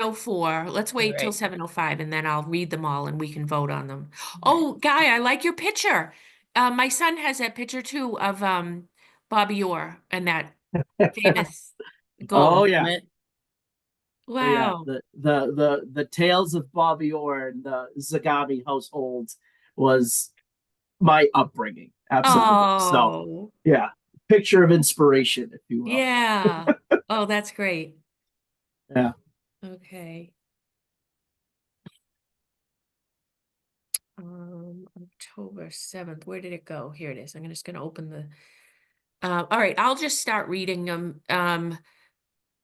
7:04. Let's All wait till right. 7:05 and then I'll read them all and we can vote on them. Oh, Guy, I like your picture. My son has that picture too of Bobby Orr and that famous Oh goal. yeah, oh yeah. Wow. The tales of Bobby Orr and the Zagami household was my upbringing. Absolutely. So Oh, yeah, picture of inspiration, if you will. yeah. Oh, that's great. Yeah. Okay. October 7th. Where did it go? Here it is. I'm just gonna open the all right, I'll just start reading them.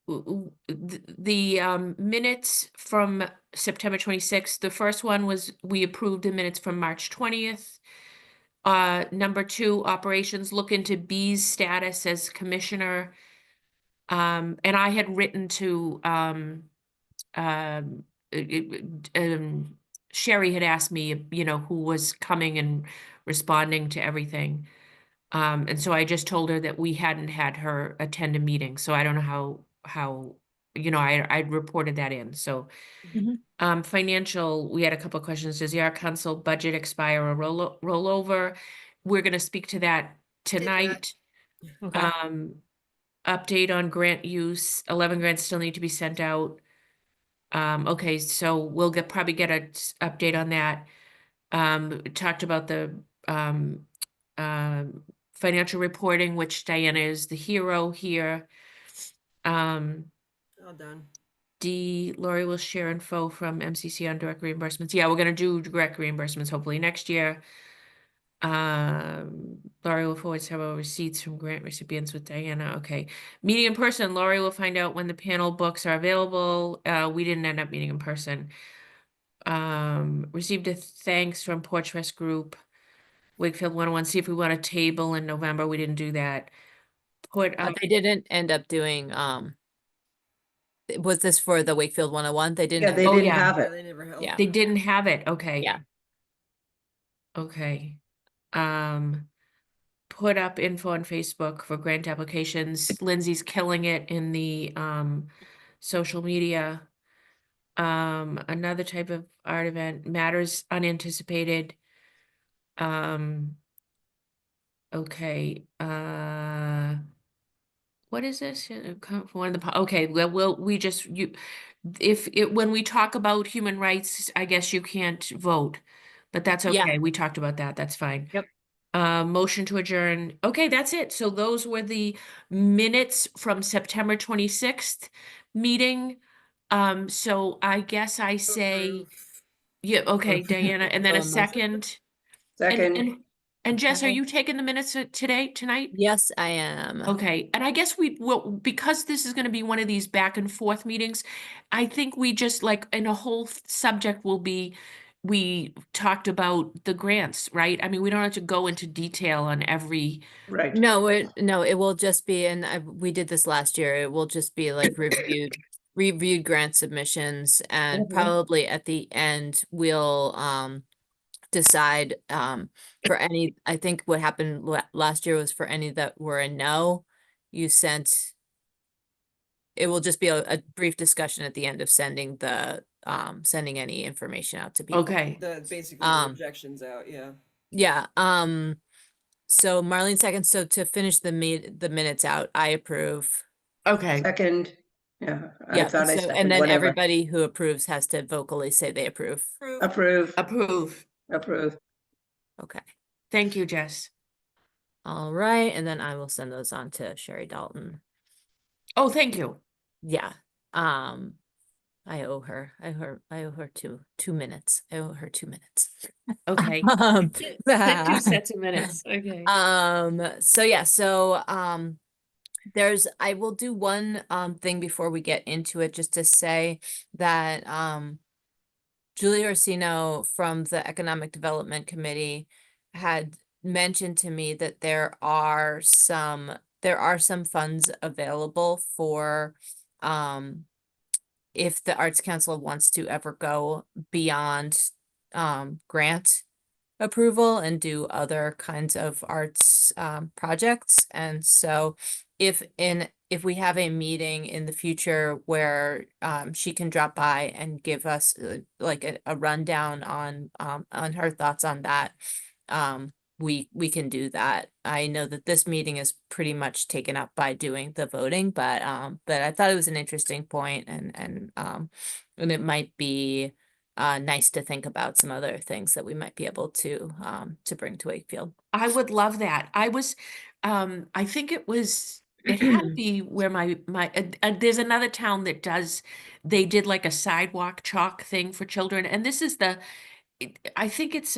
The minutes from September 26th. The first one was we approved the minutes from March 20th. Number two, operations, look into B's status as commissioner. And I had written to um, Sherry had asked me, who was coming and responding to everything. And so I just told her that we hadn't had her attend a meeting. So I don't know how, I reported that in. So Mhm. financial, we had a couple of questions. Does the Art Council budget expire or roll over? We're going to speak to that tonight. Okay. Um, update on grant use, 11 grants still need to be sent out. Okay, so we'll probably get a update on that. Talked about the um, um, financial reporting, which Diana is the hero here. Um, All done. D, Lori will share info from MCC on direct reimbursements. Yeah, we're gonna do direct reimbursements hopefully next year. Lori will forward several receipts from grant recipients with Diana. Okay. Meeting in person, Lori will find out when the panel books are available. We didn't end up meeting in person. Received a thanks from Porch Rest Group, Wakefield 101. See if we want a table in November. We didn't do that. Put up, They didn't end up doing, was this for the Wakefield 101? They didn't. Yeah, they Oh, didn't yeah. have Yeah, it. they never held. Yeah. They didn't have it. Okay. Yeah. Okay. Um, put up info on Facebook for grant applications. Lindsay's killing it in the social media. Another type of art event, matters unanticipated. Okay, what is this? Come from one of the, okay, well, we just, if it, when we talk about human rights, I guess you can't vote, but that's Yeah. okay. We talked about that. That's fine. Yep. Motion to adjourn. Okay, that's it. So those were the minutes from September 26th meeting. So I guess I say, Approve. yeah, okay, Diana, and then a Motion. second. And Second, and Jess, are Okay. you taking the minutes tonight? Yes, I am. Okay, and I guess we will, because this is gonna be one of these back and forth meetings, I think we just like, in a whole subject will be, we talked about the grants, right? I mean, we don't have to go into detail on every, right. No, it will just be, and we did this last year. It will just be like reviewed grant submissions, and Mhm. probably at the end we'll decide for any. I think what happened last year was for any that were a no, you sent. It will just be a brief discussion at the end of sending any information out to people. okay, Basically the Um, rejections out, yeah. yeah. So Marlene seconds. So to finish the minutes out, I approve. okay, Second, yeah, I Yeah, thought I so, and second, then whatever. everybody who approves has to vocally say they approve. Approve, approve. approve. Okay. Thank you, Jess. All right, and then I will send those on to Sherry Dalton. Oh, thank you. Yeah. I owe her. I owe her two minutes. I owe her 2 minutes. Okay. Um, Two sets of minutes, okay. So yeah, I will do one thing before we get into it, just to say that Julie Orsino from the Economic Development Committee had mentioned to me that there are some funds available for if the Arts Council wants to ever go beyond grant approval and do other kinds of arts projects. And so if in if we have a meeting in the future where she can drop by and give us like a rundown on her thoughts on that, we can do that. I know that this meeting is pretty much taken up by doing the voting, but I thought it was an interesting point, and it might be nice to think about some other things that we might be able to bring to Wakefield. I would love that. I think it had to be where there's another town that they did like a sidewalk chalk thing for children. And this is I think it's,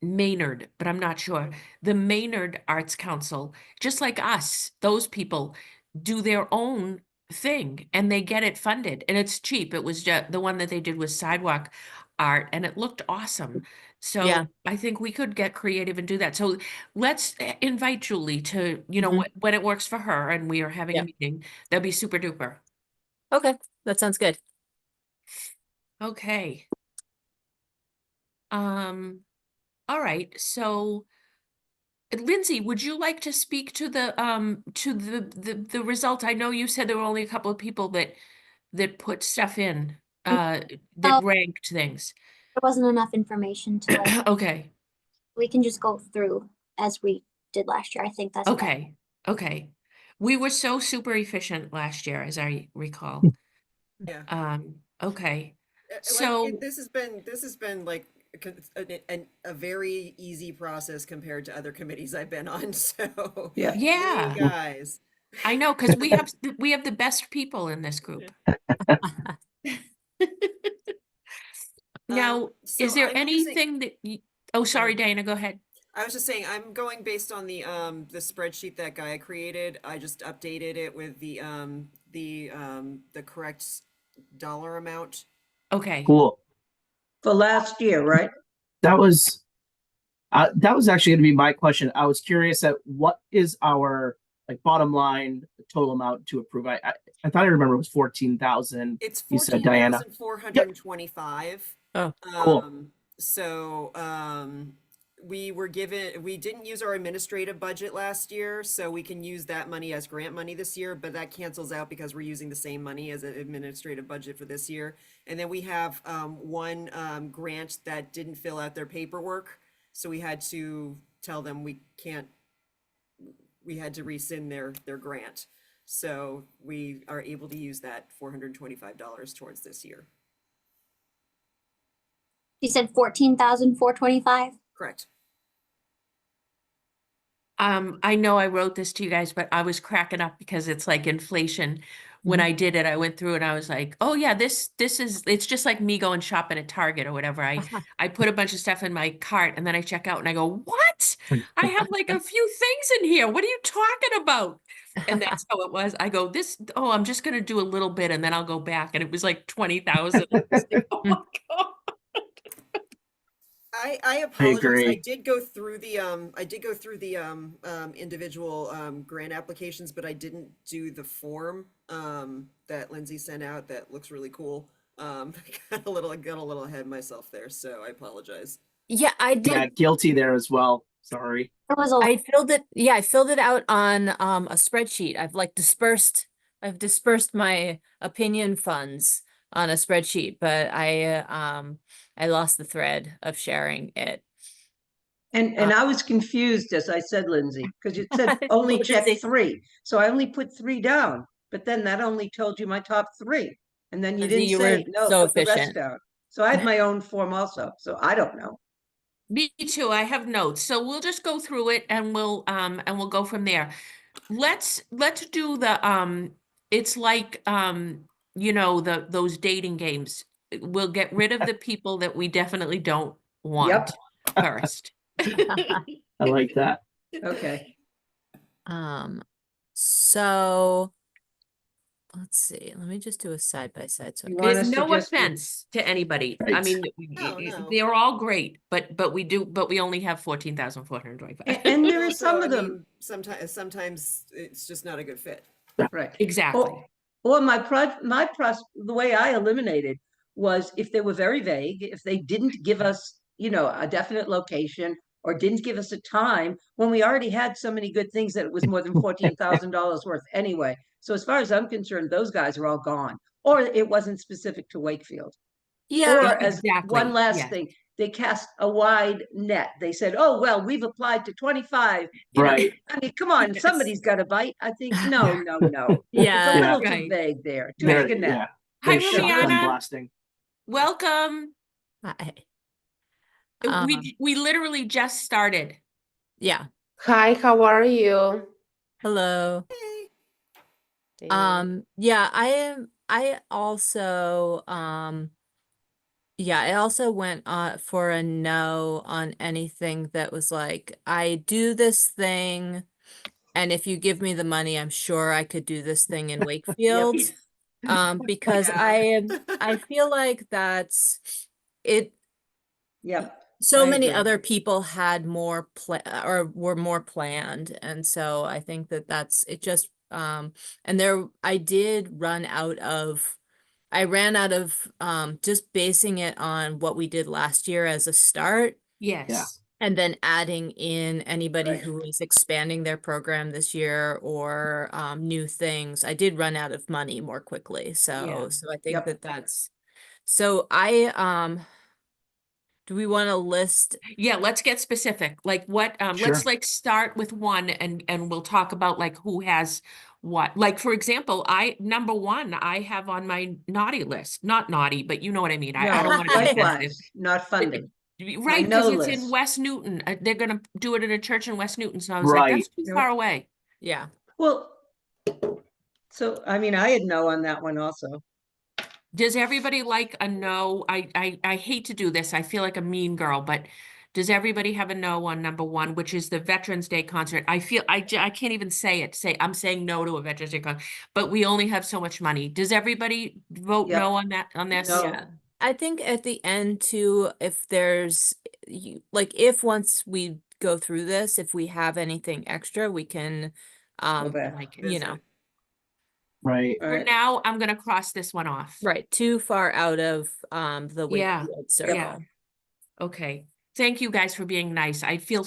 Maynard, but I'm not sure. The Maynard Arts Council, just like us, those people do their own thing and they get it funded and it's cheap. It was just the one that they did was sidewalk art and it looked awesome. So Yeah. I think we could get creative and do that. So let's invite Julie to, Mhm. when it works for her and we are having a Yep. meeting, that'd be super duper. Okay, that sounds good. Okay. All right, so Lindsay, would you like to speak to the result? I know you said there were only a couple of people that put stuff in, that Oh. ranked things. There wasn't enough information to like, Okay, we can just go through as we did last year. I think that's better. okay, okay. We were so super efficient last year, as I recall. Yeah. Okay, Like, so this has been like a very easy process compared to other committees I've been on. So Yeah. yeah, you guys. I know, because we have the best people in this group. Now, So is there I'm using- anything that oh, sorry, Diana, go ahead. I was just saying I'm going based on the spreadsheet that Gaia created. I just updated it with the correct dollar amount. Okay. Cool. For last year, right? That was actually going to be my question. I was curious at what is our like bottom line total amount to approve. I thought I remember it was 14,000. It's You said, Diana. 14,425. Oh, cool. So we didn't use our administrative budget last year, so we can use that money as grant money this year, but that cancels out because we're using the same money as an administrative budget for this year. And then we have one grant that didn't fill out their paperwork, so we had to tell them we had to rescind their grant. So we are able to use that $425 towards this year. You said 14,425? Correct. I know I wrote this to you guys, but I was cracking up because it's like inflation. When Mhm. I did it, I went through and I was like, oh yeah, this is, it's just like me going shopping at Target or whatever. I put a bunch of stuff in my cart and then I check out and I go, what? I have like a few things in here. What are you talking about? And that's how it was. I go, I'm just gonna do a little bit and then I'll go back. And it was like 20,000. I was like, oh my God. I apologize. I agree. did go through the individual grant applications, but I didn't do the form that Lindsay sent out. That looks really cool. I got a little ahead of myself there, so I apologize. Yeah, I did. Yeah, guilty there as well. Sorry. There was a I filled it out on a spreadsheet. I've dispersed my opinion funds on a spreadsheet, but I lost the thread of sharing it. And I was confused, as I said, Lindsay, because it said What only does check it- 3. So I only put 3 down, but then that only told you my top 3. And then you Lindsay, didn't you say, were no, so put the rest efficient. down. So I had my own form also. So I don't know. Me too. I have notes. So we'll just go through it and we'll go from there. Let's do it's like those dating games. We'll get rid of the people that we definitely don't want first. I like that. Okay. So let's see. Let me just do a side by side. So You I want There's us to no just do- offense to anybody. I Right. mean, No, no. they're all great, but we only have 14,425. And there are Also, some I of them. mean, sometimes it's just not a good fit. Right. Exactly. Or the way I eliminated was if they were very vague, if they didn't give us, a definite location or didn't give us a time when we already had so many good things that it was more than $14,000 worth anyway. So as far as I'm concerned, those guys are all gone, or it wasn't specific to Wakefield. Yeah, Or as exactly, one last yes. thing, they cast a wide net. They said, "Oh well, we've applied to 25." You know, Right. I mean, come on, Yes. somebody's got to bite. I think no, no, no. It's a yeah. little too Right. vague there. Too They're, big a net. yeah. Hi, They're shotgun Liliana. blasting. Welcome. Hi. We literally just started. Yeah. Hi, how are you? Hello. Hey. Yeah, I also yeah, I also went for a no on anything that was like, I do this thing, and if you give me the money, I'm sure I could do this thing in Wakefield. Because Yeah. I feel like that's it. Yep. So I many agree. other people had more or were more planned, and so I think that that's it. Just and there I did run out of. I ran out of just basing it on what we did last year as a start, Yes. and then adding in anybody Right. who is expanding their program this year or new things. I did run out of money more quickly, so Yeah. so I think Yep. that that's so I do we want to list? Yeah, let's get specific. Like what, let's Sure. like start with one and we'll talk about like who has what. Like, for example, number one, I have on my naughty list, not naughty, but you know what I mean. I don't No, want to be offensive. likewise, not funding. Right, no because it's in list. West Newton. They're gonna do it in a church in West Newton. So I was like, Right. that's too Yep. far away. Yeah. Well, so I mean, I had no on that one also. Does everybody like a no? I hate to do this. I feel like a mean girl, but does everybody have a no on number one, which is the Veterans Day concert? I feel I can't even say it. I'm saying no to a Veterans Day concert, but we only have so much money. Does everybody vote Yep. no on that on this? No. Yeah. I think at the end too, if there's like if once we go through this, if we have anything extra, we can Go back. Like you know, Right. All for right. now, I'm gonna cross this one off. right, too far out of the Yeah. Wakefield circle. Yeah. Okay. Thank you guys for being nice. I feel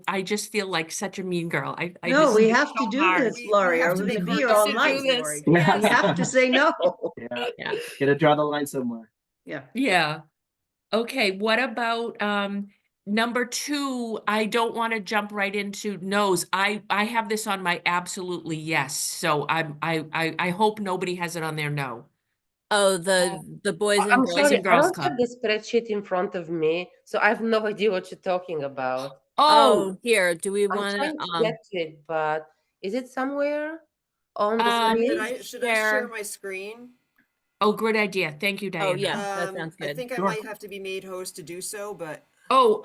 I just feel like such a mean girl. I No, just we it's have to so do hard. this, We Lori, have or to we're make gonna be hard here all decisions, night. Lori. We Yes. have to say no. Yeah. Yeah. Gotta draw the line somewhere. Yeah. Yeah. Okay, what about number two? I don't want to jump right into no's. I have this on my absolutely yes. So I hope nobody has it on their no. Oh, the boys and I'm girls. sorry, and I Girls don't Club. have the spreadsheet in front of me, so I have no idea what you're talking about. Oh, Oh, here, do we I'm want trying to to get to it, but is it somewhere on the Um, screen? Should I share share. my screen? oh, great idea. Thank you, Oh, Diana. yeah, that sounds I good. think I Sure. might have to be made host to do so, but Oh,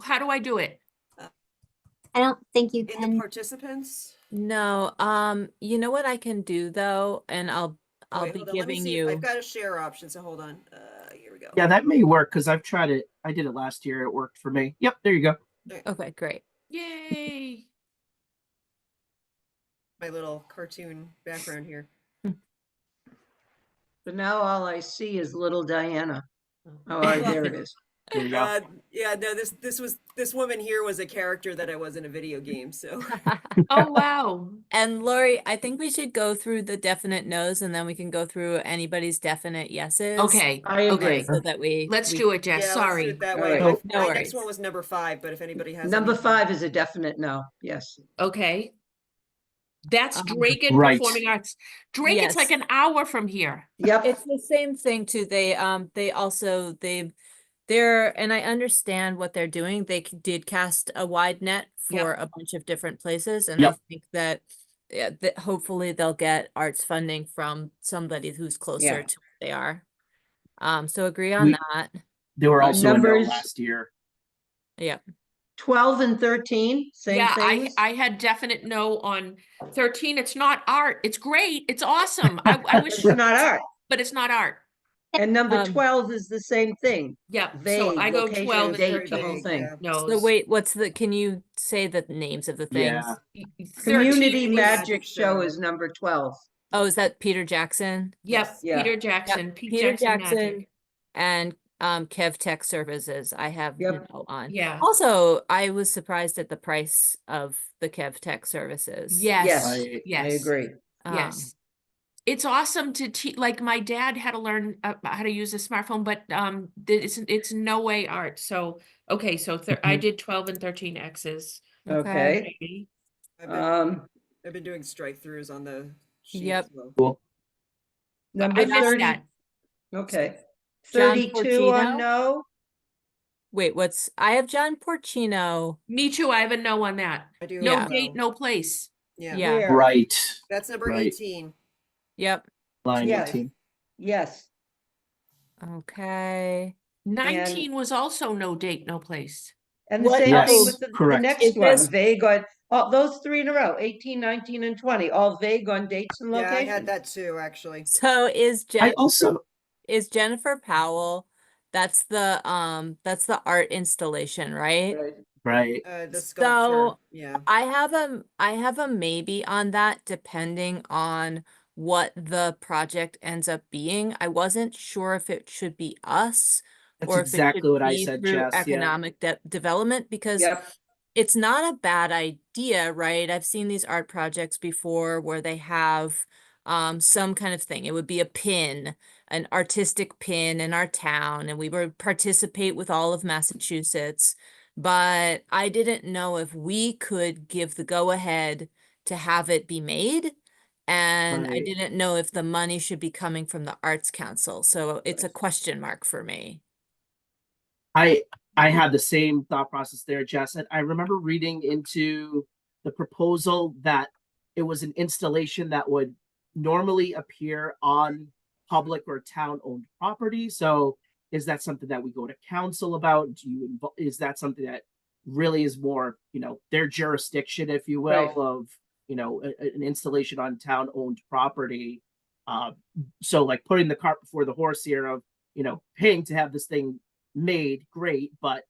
how do I do it? I don't think you in the can. participants. No, you know what I can do though, and Oh, I'll wait, be hold on. Let me giving see. you. I've got a share option, so hold on. Here we go. Yeah, that may work because I've tried it. I did it last year. It worked for me. Yep, there you go. Okay, great. Yay. My little cartoon background here. But now all I see is little Diana. Oh, Well, there it is. There you go. Yeah, no, this woman here was a character that I was in a video game, so Oh, wow. And Lori, I think we should go through the definite no's and then we can go through anybody's definite yeses. Okay. I agree. Okay. So that Let's we do it, Jess. yeah, let's do Sorry. it that All way. right. No My worries. next one was number 5, but if anybody has Number anything- 5 is a definite no. Yes. Okay. That's Drake and Right. Performing Arts. Drake, it's like Yes. an hour from here. Yep. It's the same thing too. They also they're and I understand what they're doing. They did cast a wide net for a bunch of different places, and I Yep. think that yeah, that hopefully they'll get arts funding from somebody who's closer Yeah. to where they are. So agree on We- that. They were also a no Numbers- last year. Yeah. 12 and 13, same Yeah, things. I had definite no on 13. It's not art. It's great. It's awesome. I wish, It's not art. but it's not art. And number Um, 12 is the same thing. Yep. So Vague, I go location, 12 and date, the 13. whole thing. Yeah. No. So wait, can you say the names of the things? Yeah. Community was- Magic Show is number 12. Oh, is that Peter Jackson? Yep, Yes. Yeah. Peter Jackson, Pete Peter Jackson Jackson Magic. and Kev Tech Services. I have Yep. no on. Yeah. Also, I was surprised at the price of the Kev Tech Services. Yes, Right. yes. I agree. Yes. It's awesome to teach, like my dad had to learn how to use a smartphone, but it's no way art. So, okay, so I Mhm. did 12 and 13 X's. Okay. Maybe. Um, I've been doing strike throughs on the sheet Yep. as well. Cool. number I missed 30. that. Okay. John 32 on Porcino? no. Wait, I have John Porcino. Me too. I have a no on that. I do. No Yeah. as date, well. no place. Yeah. Yeah. Where? Right. That's number Right. 18. Yep. Line Yes. 18. Yes. Okay. 19 was also no date, no place. And the What same thing with Yes, the correct. next Is one, this vague on, all those three in a row, 18, 19, and 20, all vague on dates and Yeah, I locations. had that too, actually. so I also, is Jennifer Powell? That's the art installation, right? Right. right. The sculpture. So Yeah. I have a maybe on that depending on what the project ends up being. I wasn't sure if it should be us That's or if it should exactly what I be said, through Jess. Yeah. economic development because Yep. it's not a bad idea, right? I've seen these art projects before where they have some kind of thing. It would be a pin, an artistic pin in our town, and we would participate with all of Massachusetts. But I didn't know if we could give the go-ahead to have it be made. And I Right. didn't know if the money should be coming from the Arts Council. So it's a Right. question mark for me. I had the same thought process there, Jess. And I remember reading into the proposal that it was an installation that would normally appear on public or town-owned property. So is that something that we go to council about? Is that something that really is more, their jurisdiction, if you will, Right. of, an installation on town-owned property? Uh, so like putting the cart before the horse here of, paying to have this thing made, great, but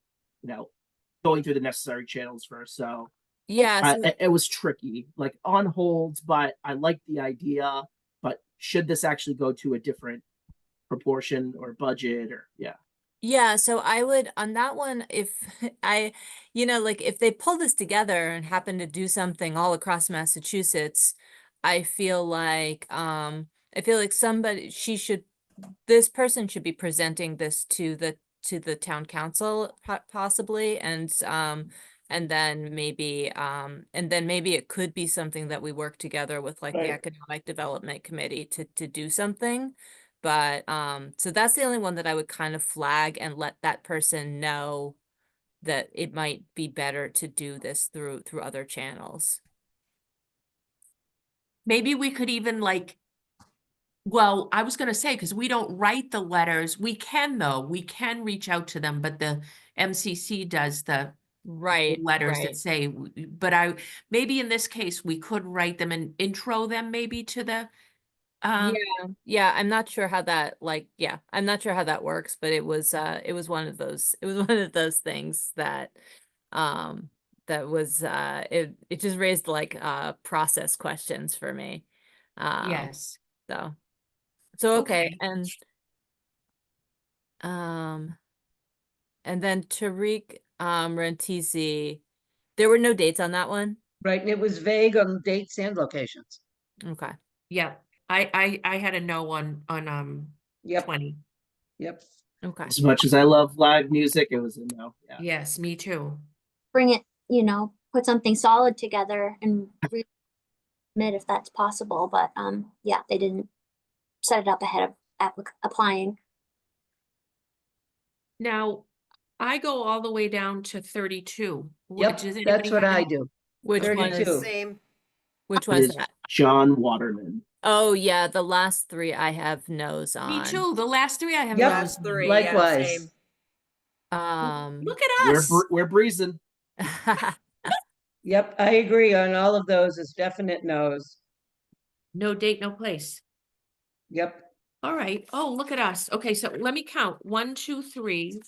going through the necessary channels first. So Yeah, so it was tricky, like on hold, but I liked the idea. But should this actually go to a different proportion or budget or yeah, so I would on that one if like if they pull this together and happen to do something all across Massachusetts, I feel like this person should be presenting this to the town council possibly and then maybe it could be something that we work together with like the Right. economic development committee to do something. But so that's the only one that I would kind of flag and let that person know that it might be better to do this through other channels. Maybe we could even well, I was going to say, because we don't write the letters. We can, though. We can reach out to them, but the MCC does the Right, letters that right. say, maybe in this case, we could write them and intro them maybe to the, Yeah, I'm not sure how that I'm not sure how that works, but it was one of those one of those things that it just raised like process questions for me. yes. So okay. Okay. And then Tariq Rentisi, there were no dates on that one. Right. And it was vague on dates and locations. Okay. Yeah. I had a no on Yep. 20. Yep. Okay. as much as I love live music, it was a no. Yeah. Yes, me too. Bring it, put something solid together and resubmit if that's possible. But yeah, they didn't set it up ahead of applying. Now, I go all the way down to 32. Yep. Does anybody That's what have I any- do. Which one 32. is Same. which It one's is that? John Waterman. Oh yeah, the last three I have no's on. Me too. The last three I have Yep. no's Last on. three. Likewise. Yeah, same. Look at us. We're breezing. Yep. I agree on all of those as definite no's. No date, no place. Yep. All right. Oh, look at us. Okay, so let me count. 1, 2, 3.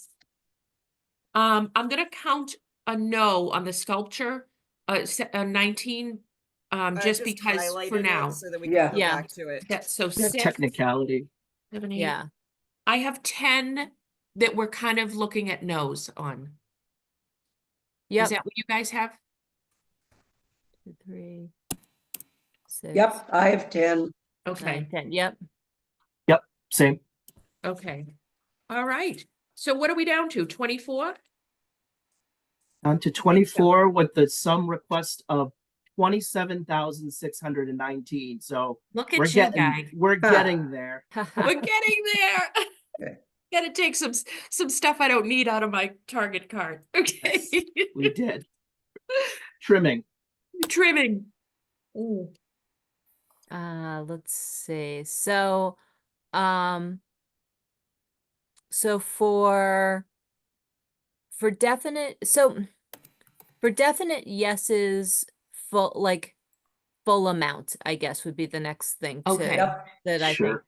I'm gonna count a no on the sculpture, 19, just because for highlighted it now. so that we Yeah. can go Yeah. back to it. So Yeah, 6, technicality. 7, 8. Yeah. I have 10 that we're kind of looking at no's on. Is Yep. that what you guys have? 2, 3, Yep, I have 10. Okay, 9, 10. Yep. Same. okay. All right. So what are we down to? 24? On to 24 with the sum request of 27,619. So Look we're at you, getting guy. we're getting there. We're getting there. Okay. Gotta take some stuff I don't need out of my Target cart. Okay. We did. Trimming. Trimming. Ooh. Let's see. Um, so for definite, for definite yeses, full amount, I guess would be the next thing Okay. Yep. that I think. Sure.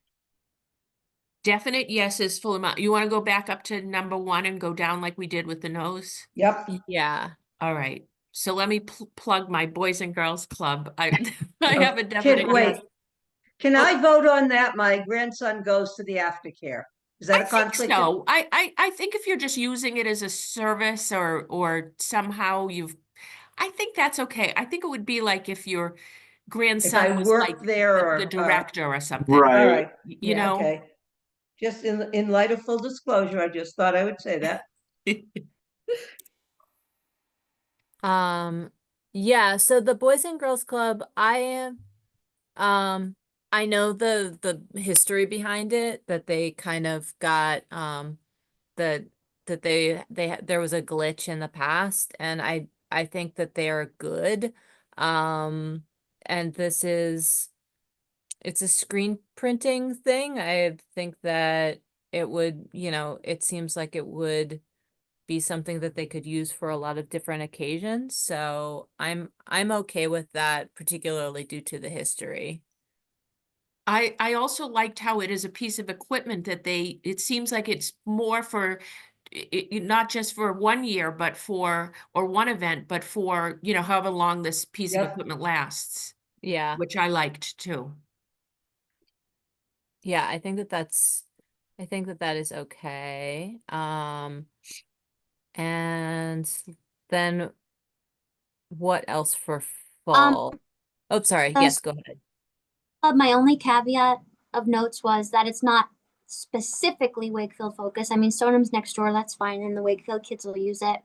Definite yeses, full amount. You want to go back up to number 1 and go down like we did with the nose? Yep. Yeah. All right. So let me plug my Boys and Girls Club. I have a Kid, definite wait. yes. Can Oh. I vote on that? My grandson goes to the aftercare. Is that I a think conflict? so. I think if you're just using it as a service or somehow I think that's okay. I think it would be like if your If grandson I was worked like there the or, director or something. all Right. right. You Yeah, know? okay. Just in light of full disclosure, I just thought I would say that. Yeah, so the Boys and Girls Club, I know the history behind it, that they kind of got that there was a glitch in the past, and I think that they are good. And it's a screen printing thing. I think that it would, it seems like it would be something that they could use for a lot of different occasions. So I'm okay with that, particularly due to the history. I also liked how it is a piece of equipment that it seems like it's more for not just for 1 year, but or one event, but for, however long this piece of Yep. equipment lasts, Yeah. which I liked too. Yeah, I think that is okay. And then what else for fall? Oh, sorry. uh, Yes, go ahead. My only caveat of notes was that it's not specifically Wakefield focused. I mean, Stonehams next door, that's fine, and the Wakefield kids will use it.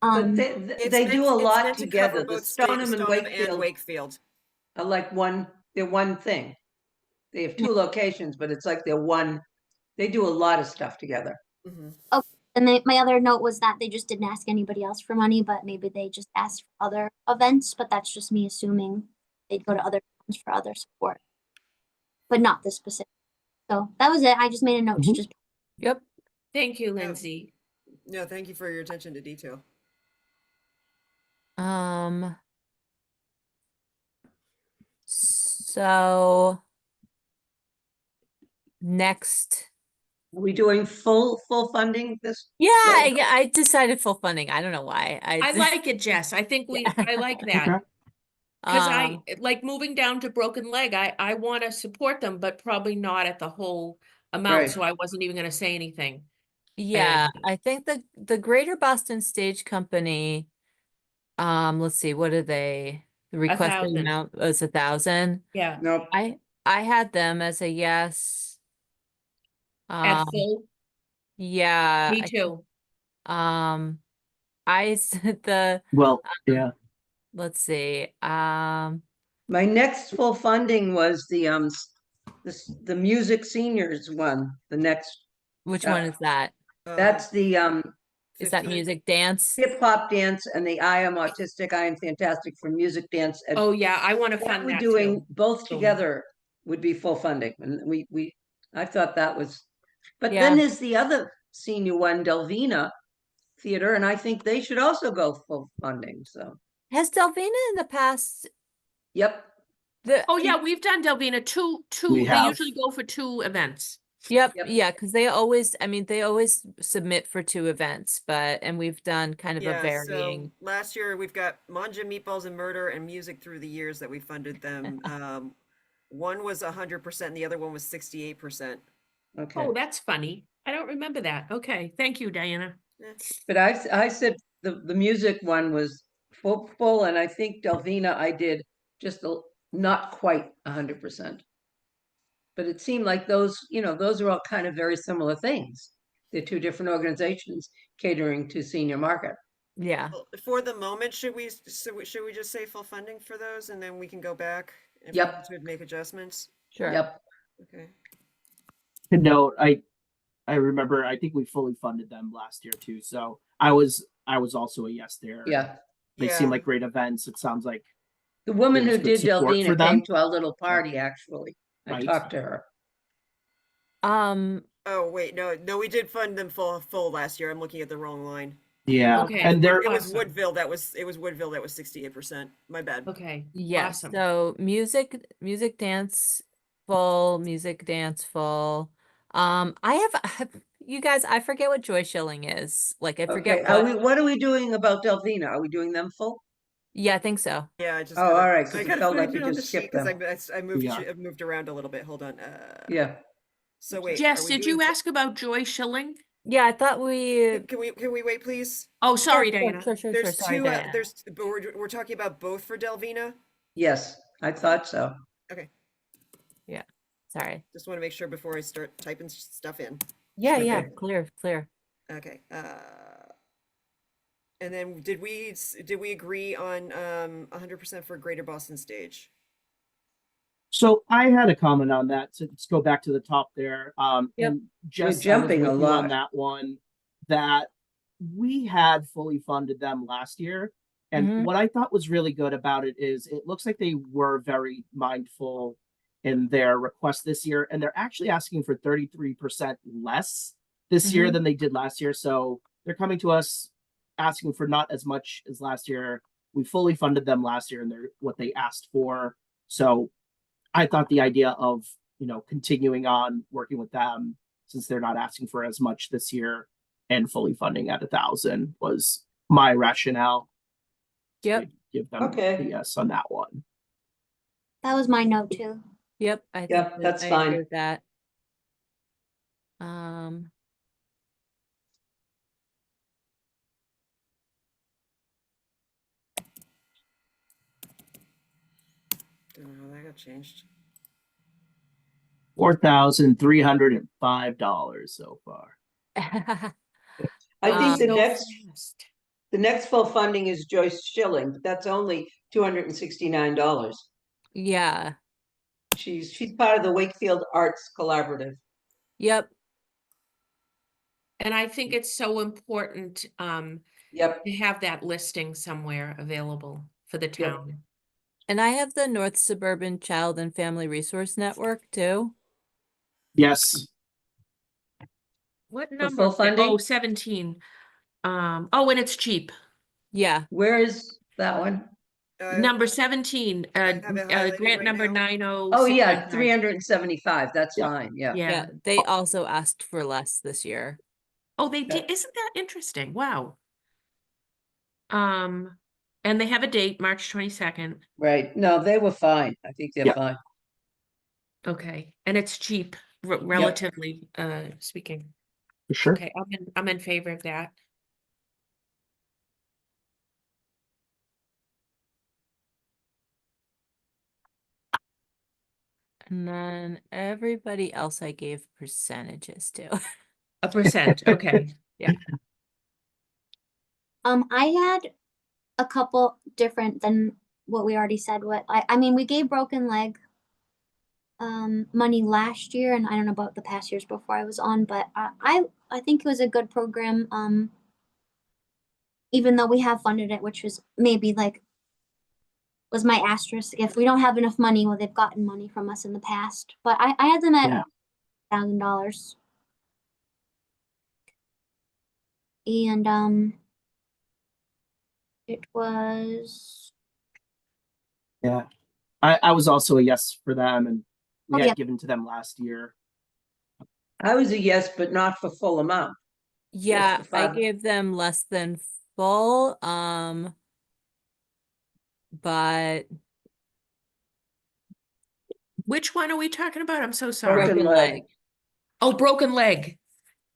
But It's they do a it's lot meant to cover together. The both Stoneham and Stoneham and Wakefield Wakefield. are like they're one thing. They have 2 locations, but it's like they do a lot of stuff together. Mhm. Oh, and my other note was that they just didn't ask anybody else for money, but maybe they just asked for other events, but that's just me assuming they'd go to other towns for other support, but not this specific. So that was it. I just made a note to Mhm. just Yep. Thank you, Lindsay. No, thank you for your attention to detail. So next. Are we doing full funding this? Yeah, way? I decided full funding. I don't know why. I like it, Jess. I think I like that. Okay. Because Um, like moving down to Broken Leg, I want to support them, but probably not at the whole amount. Right. So I wasn't even going to say anything. yeah, And I think the Greater Boston Stage Company, let's see, what are they? The requested 1,000. amount was 1,000. Yeah. Nope. I had them as a yes. At full, Yeah, me too. I said Well, yeah. let's see, My next full funding was the music seniors one. The next which one is that? that's the Is that 15. music dance? hip hop dance and the I am autistic, I am fantastic for music dance. And Oh yeah, I want to what fund we're that doing too. both Boom. together would be full funding. And I thought that was, but Yeah. then there's the other senior one, Delvina Theater, and I think they should also go full funding. So, Has Delvina in the past yep. Oh yeah, we've done Delvina two. We They have. usually go for 2 events. Yep, Yep. yeah, because they always submit for 2 events, and we've done kind of a Yeah, so varying. last year we've got Manja, Meatballs, and Murder and Music through the years that we funded them. One was 100% and the other one was 68%. Okay. Oh, that's funny. I don't remember that. Okay, thank you, Diana. But I said the music one was full, and I think Delvina I did just not quite 100%. But it seemed like those, those are all kind of very similar things. They're two different organizations catering to senior market. Yeah, Well, for the moment, should we just say full funding for those, and then we can go back if we Yep. need to make adjustments? sure. Yep. Okay. To note, I remember I think we fully funded them last year too. So I was also a yes there. Yeah. They Yeah. seem like great events. It sounds like The woman there was who good did support for Delvina them. came to our little party, actually. I Right. talked to her. Oh wait, no, we did fund them full last year. I'm looking at the wrong line. Yeah. Okay. And they're It was Awesome. Woodville that was 68%. My bad. Okay. Yes, Awesome. so music dance full, music dance full. I have you guys, I forget what Joy Shilling is. Like I Okay, forget what are we doing about Delvina? Are we doing them full? Yeah, I think so. Yeah, I just Oh, gotta, all right, 'cause I it gotta felt like find we it on the just sheet skipped because them. I've moved around a little bit. Hold on. Yeah. So wait, Jess, are we did doing you ask about Joy Shilling? Yeah, I thought we Can we wait, please? Oh, sorry, sure, Diana. sure. There's Sorry, two. Diana. But we're talking about both for Delvina. Yes, I thought so. Okay, Yeah. Sorry. just want to make sure before I start typing stuff in. Yeah, Okay. yeah, clear. Okay. And then did we agree on 100% for Greater Boston Stage? so I had a comment on that. So let's go back to the top there. Yep. And Jess, I was jumping a with you on lot. that one that we had fully funded them last year. And Mhm. what I thought was really good about it is it looks like they were very mindful in their request this year. And they're actually asking for 33% less this year Mhm. than they did last year. So they're coming to us asking for not as much as last year. We fully funded them last year and they're what they asked for. So I thought the idea of, continuing on working with them since they're not asking for as much this year and fully funding at 1,000 was my rationale. Yep. To give them Okay. the yes on that one. That was my note too. Yep, I think Yep, that that's I agree fine. with that. Um, Don't know how that got changed. $4,305 so far. I Um, think the So next fast. the next full funding is Joyce Schilling, but that's only $269. yeah, She's part of the Wakefield Arts Collaborative. yep, And I think it's so important Yep. to have that listing somewhere available for the town. and I have the North Suburban Child and Family Resource Network too. Yes. What For number? full funding? Oh, 17. Oh, and it's cheap. Yeah, Where is that one? Number 17, have it highlighted grant right number now. Oh, yeah, 90695. 375. That's Yeah. fine. Yeah. yeah, they also asked for less this year. Oh, they did. Okay. Isn't that interesting? Wow. And they have a date, March 22nd. Right. No, they were fine. I think they're Yeah. fine. Okay, and it's cheap, relatively speaking. For sure. Okay, I'm in favor of that. And then everybody else I gave percentages to. A percent, okay. I had a couple different than what we already said. I mean, we gave Broken Leg money last year, and I don't know about the past years before I was on, but I think it was a good program. Even though we have funded it, which was maybe like was my asterisk. If we don't have enough money, well, they've gotten money from us in the past, but I had them at Yeah. $1,000, and it was Yeah. I was also a yes for them and we Oh, had yeah. given to them last year. I was a yes, but not for full amount. Yeah, the I five. gave them less than full, but Which one are we talking about? I'm so sorry. Broken leg. Oh, broken leg.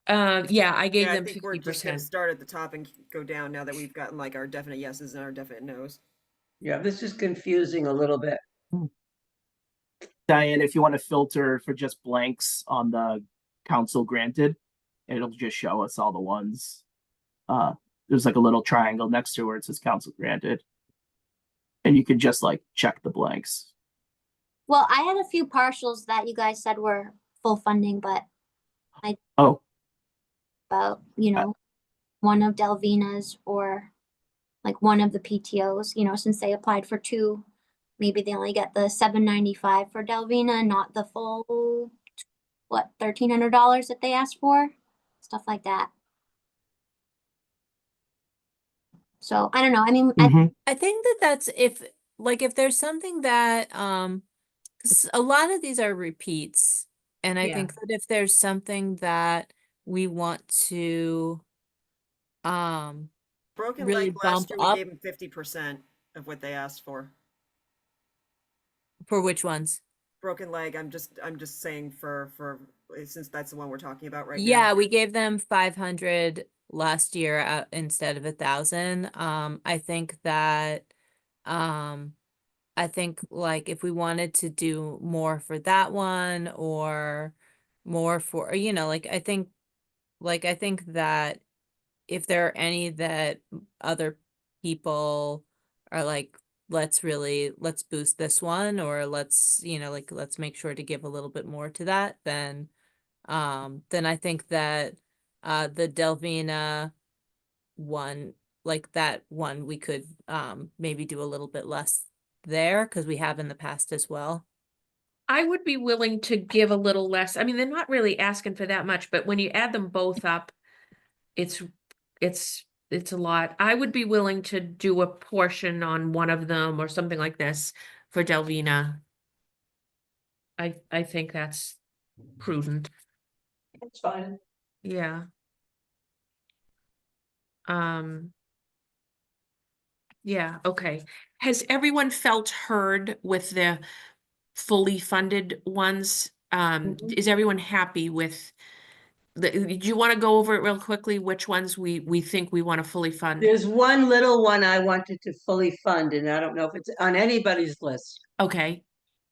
Yeah, I gave Yeah, I them think we're just gonna 50%. start at the top and go down now that we've gotten like our definite yeses and our definite nos. Yeah, this is confusing a little bit. Diane, if you want to filter for just blanks on the council granted, it'll just show us all the ones. There's like a little triangle next to where it says council granted. And you can just like check the blanks. Well, I had a few partials that you guys said were full funding, but Oh, about, you know, one of Delvina's or like one of the PTOs, you know, since they applied for two, maybe they only get the $795 for Delvina, not the full, what, $1,300 that they asked for, stuff like that. So I don't know. I mean, mhm. I think that that's if there's something that 'cause a lot of these are repeats, and I Yeah. think that if there's something that we want to Broken really Leg bump last year, we up gave them 50% of what they asked for. for which ones? Broken Leg, I'm just saying for since that's the one we're talking about right now. Yeah, we gave them 500 last year instead of 1,000. I think that I think like if we wanted to do more for that one or more for, you know, I think that if there are any that other people are like, let's boost this one, or let's, you know, like, let's make sure to give a little bit more to that, then I think that the Delvina one, like that one, we could maybe do a little bit less there because we have in the past as well. I would be willing to give a little less. I mean, they're not really asking for that much, but when you add them both up, it's it's a lot. I would be willing to do a portion on one of them or something like this for Delvina. I think that's prudent. That's fine. Yeah. Yeah, okay. Has everyone felt heard with the fully funded ones? Mhm. Is everyone happy with do you want to go over it real quickly, which ones we think we want to fully fund? There's one little one I wanted to fully fund, and I don't know if it's on anybody's list. Okay,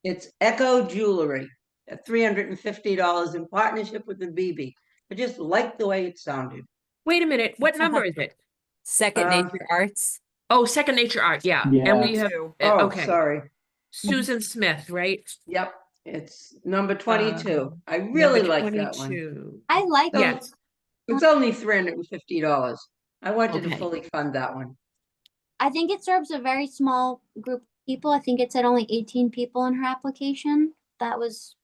It's Echo Jewelry at $350 in partnership with the BB. I just liked the way it sounded. wait a minute, what number is it? Second Um, Nature Arts. Oh, Second Nature Art, yeah, and Yeah. we have, Two. Oh, okay, sorry. Susan Smith, right? Yep, it's number 22. I Number really like that one. 22. I like So Yes, it's only $350. I wanted to Okay. fully fund that one. I think it serves a very small group of people. I think it said only 18 people in her application. That was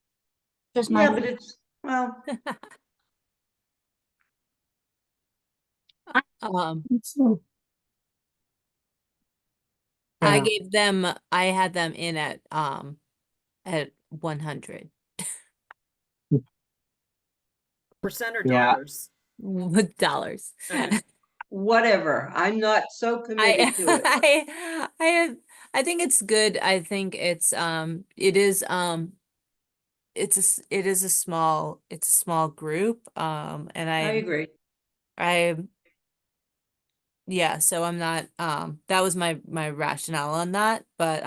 just my Yeah, but it's, well, Um, Yeah. I had them in at 100 Percent or Yeah. dollars? with dollars. Okay. whatever. I'm not so committed to it. I think it's good. I think it is it is a small group. And I agree. I yeah, so I'm not that was my rationale on that, but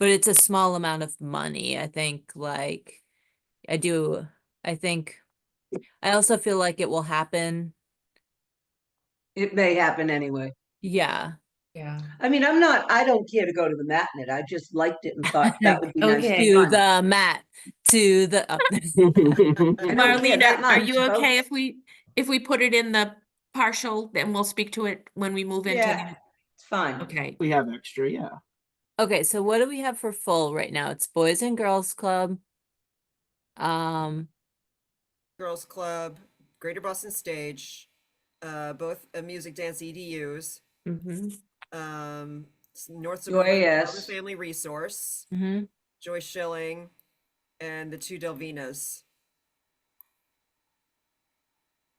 it's a small amount of money. I think like I think I also feel like it will happen. It may happen anyway. Yeah. yeah. I mean, I don't care to go to the matinee. I just liked it and thought that would be nice Okay. to To fund. the mat, to the I don't care Marlene, that are much, you okay folks. if we put it in the partial, then we'll speak to it when we move into Yeah, it's fine. okay. We have extra, yeah. Okay, so what do we have for full right now? It's Boys and Girls Club. Girls Club, Greater Boston Stage, both music dance EDUs, Mhm. North Joy Suburban S. Family Resource, mhm. Joy Schilling, and the two Delvinas.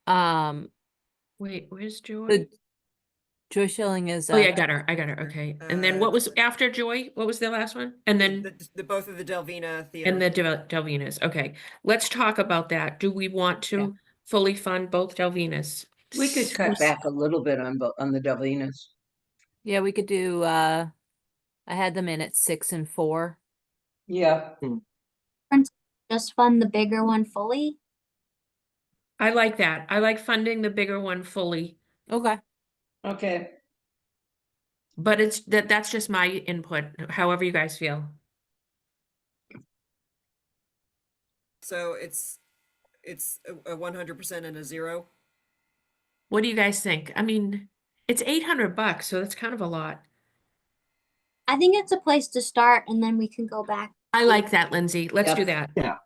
Um, Wait, where's Joy? the Joy Schilling is Oh yeah, I got her, okay. And then what was Uh, after Joy? What was the last one? And then, the both of the Delvina and Theater. the Delvinas, okay. Let's talk about that. Do we want to fully fund both Delvinas? We could cut back a little bit on the Delvinas. Yeah, we could do I had them in at 6 and 4. Yeah. just fund the bigger one fully. I like that. I like funding the bigger one fully, Okay. Okay. but that's just my input, however you guys feel. So it's a 100% and a 0. What do you guys think? I mean, it's $800, so that's kind of a lot. I think it's a place to start and then we can go back. I like that, Lindsay. Let's do Yep. that. Yeah.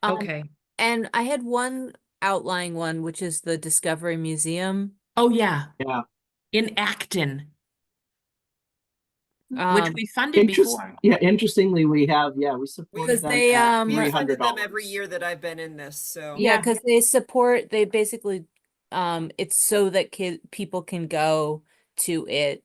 Okay. And I had one outlying one, which is the Discovery Museum. Oh, yeah, Yeah. in Acton, which Um, we funded before. Interestingly, we supported Because them they, at um, We've $300. funded them every year that I've been in this, so. yeah, Yeah. because they basically, it's so that people can go to it.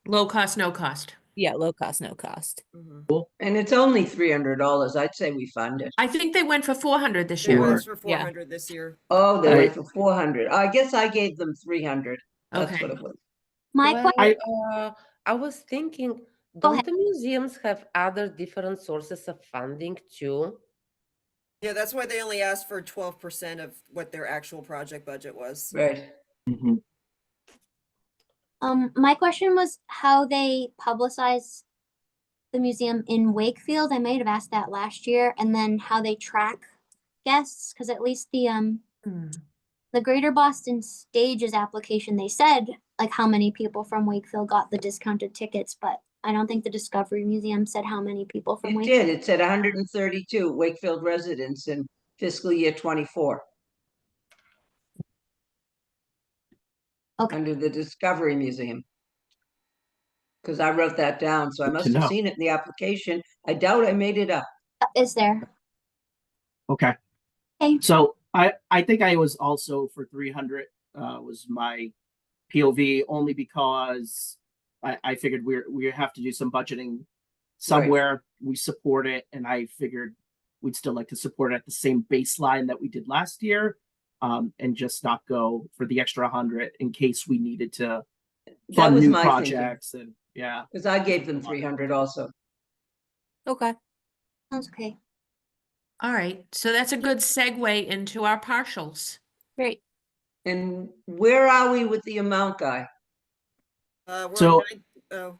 Low cost, no cost. Yeah, low cost, no cost. Mhm. And it's only $300. I'd say we fund it. I think they went for 400 this They year. asked for Yeah. 400 this year. Oh, they I- went for 400. I guess I gave them 300. That's Okay. what it was. My Well, question, I was thinking, Go don't ahead. the museums have other different sources of funding too? Yeah, that's why they only asked for 12% of what their actual project budget was. Right. Mhm. my question was how they publicize the museum in Wakefield. I might have asked that last year, and then how they track guests, because at least Hmm. the Greater Boston Stages application, they said like how many people from Wakefield got the discounted tickets, but I don't think the Discovery Museum said how many people from It Wakefield. did. It said 132 Wakefield residents in fiscal year 24. Okay. Under the Discovery Museum. Because I wrote that down, so I Good to must have know. seen it in the application. I doubt I made it up. Is there? Okay. Okay. So I think I was also for 300 was my POV, only because I figured we have to do some budgeting somewhere. We support it, and I figured we'd still like to support it at the same baseline that we did last year, and just not go for the extra 100 in case we needed to That fund was new my thinking. projects. And yeah, Because I gave them 300 also. Okay. Sounds okay. All right. So that's a good segue into our partials. Great. And where are we with the amount guy? We're So- on oh.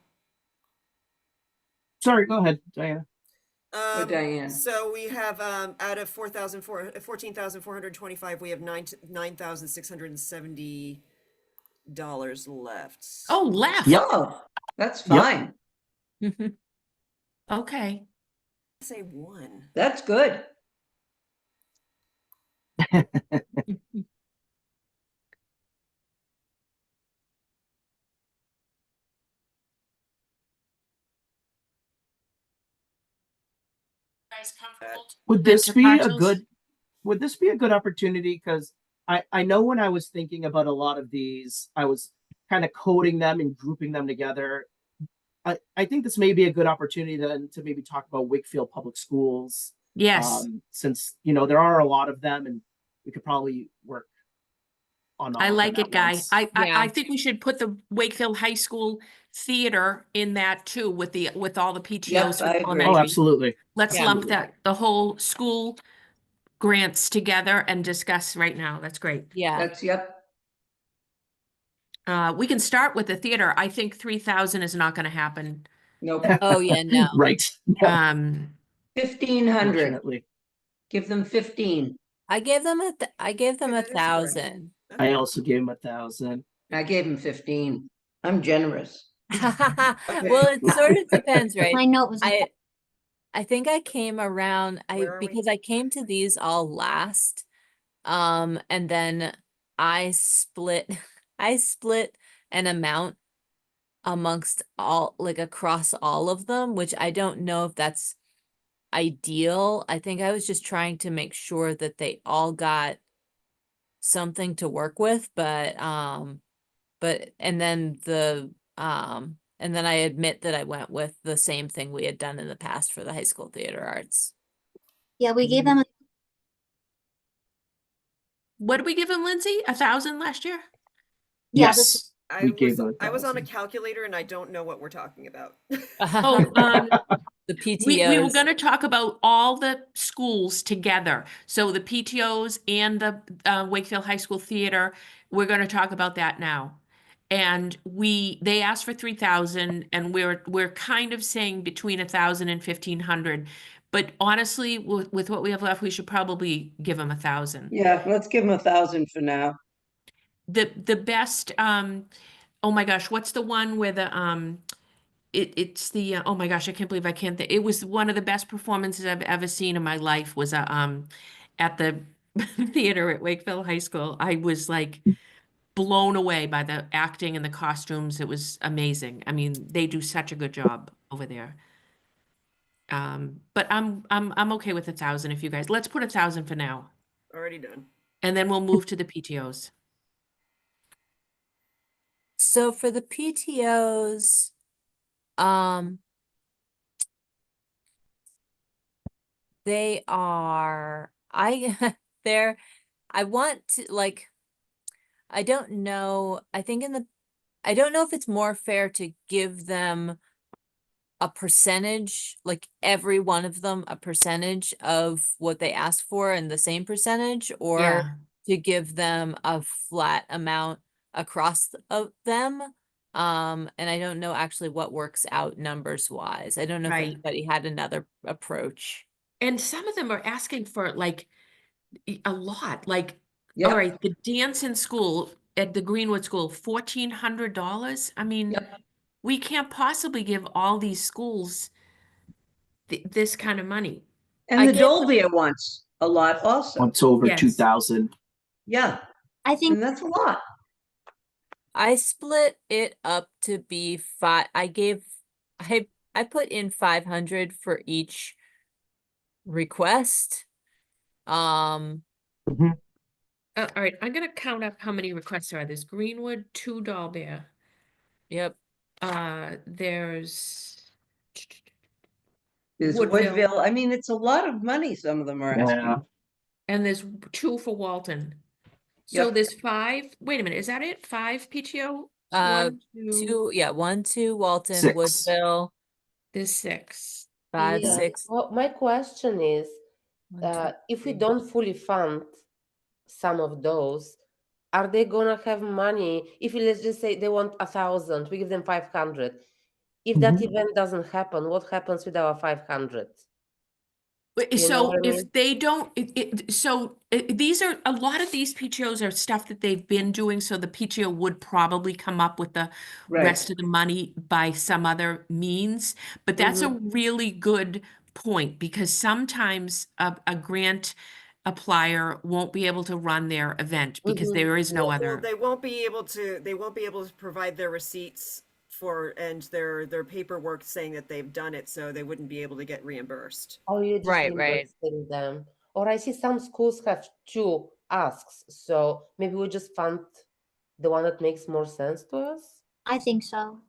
sorry, go ahead, Diana. Diane. So we have out of 14,425, we have $9,670 left. Oh, left. Yep. Oh, that's Yep. fine. Okay. Say one. That's good. Guys comfortable? Would Then this to be a partials? good opportunity? Because I know when I was thinking about a lot of these, I was kind of coding them and grouping them together. I think this may be a good opportunity to maybe talk about Wakefield Public Schools. Yes. Since there are a lot of them, and we could probably work on all I of like them it, at Guy. once. I Yeah. think we should put the Wakefield High School theater in that too, with all the PTOs for I agree. Oh, elementary. absolutely. Let's Yeah. lump the whole school grants together and discuss right now. That's great. Yeah. That's, yep. We can start with the theater. I think 3,000 is not going to happen. Nope. Oh, yeah, no. Right. No, 1,500. unfortunately. Give them 15. I gave them I gave them Okay, that is correct. 1,000. I also gave him 1,000. I gave him 15. I'm generous. Well, it sort of depends, right? My note was like I think I came around Where are we? because I came to these all last. And then I split I split an amount amongst all, like, across all of them, which I don't know if that's ideal. I think I was just trying to make sure that they all got something to work with, but and then I admit that I went with the same thing we had done in the past for the high school theater arts. yeah, we gave them What did we give him, Lindsay? 1,000 last year? yeah, Yes. We gave them I was on a 1,000. calculator and I don't know what we're talking about. Oh, The we were PTOs. gonna talk about all the schools together. So the PTOs and the Wakefield High School Theater, we're gonna talk about that now. And they asked for 3,000 and we're kind of saying between 1,000 and 1,500. But honestly, with what we have left, we should probably give them 1,000. Yeah, let's give them 1,000 for now. The best, oh my gosh, what's the one where it's the oh my gosh, I can't believe I can't think. It was one of the best performances I've ever seen in my life was at the theater at Wakefield High School. I was like blown away by the acting and the costumes. It was amazing. I mean, they do such a good job over there. But I'm okay with 1,000 if you guys, let's put 1,000 for now. Already done. And then we'll move to the PTOs. So for the PTOs, um, they are, I want to like, I don't know, I think I don't know if it's more fair to give them a percentage, like every one of them a percentage of what they asked for and the same percentage, or Yeah, to give them a flat amount across of them. And I don't know actually what works out numbers wise. I don't know if right. anybody had another approach. And some of them are asking for like a lot. Like, all Yep, right, the dance in school at the Greenwood School, $1,400. I mean, yep. we can't possibly give all these schools this kind of money. And I the gave, Dolbear wants a lot also. Once over Yes. 2,000. Yeah, I think and that's a lot. I split it up to be I put in 500 for each request. Um, All right, I'm gonna count up how many requests there are. There's Greenwood, 2 Doll Bear. yep. There's There's Woodville, Woodville. I mean, it's a lot of money some of them are asking. Yeah. and there's 2 for Walton. So Yep. there's 5. Wait a minute, is that it? 5 PTO? Uh, 1, 2, 2, yeah, 1, 2, Walton, 6. Woodville, there's 6. 5, Yeah. 6, Well, my question is, 1, 2, if we 3. don't fully fund some of those, are they gonna have money? If we, let's just say they want 1,000, we give them 500. If that event doesn't happen, what happens with our 500? You know So what I if mean? they don't, these are, a lot of these PTOs are stuff that they've been doing, so the PTO would probably come up with the Right. rest of the money by some other means. But that's a really good point, because sometimes a grant applier won't be able to run their event because there is no Well, other. they won't be able to, provide their receipts for, and their paperwork saying that they've done it, so they wouldn't be able to get reimbursed. Or you just Right, reimbursing them. Or I see some schools have 2 asks, so maybe we just fund the one that makes more sense to us. I think so.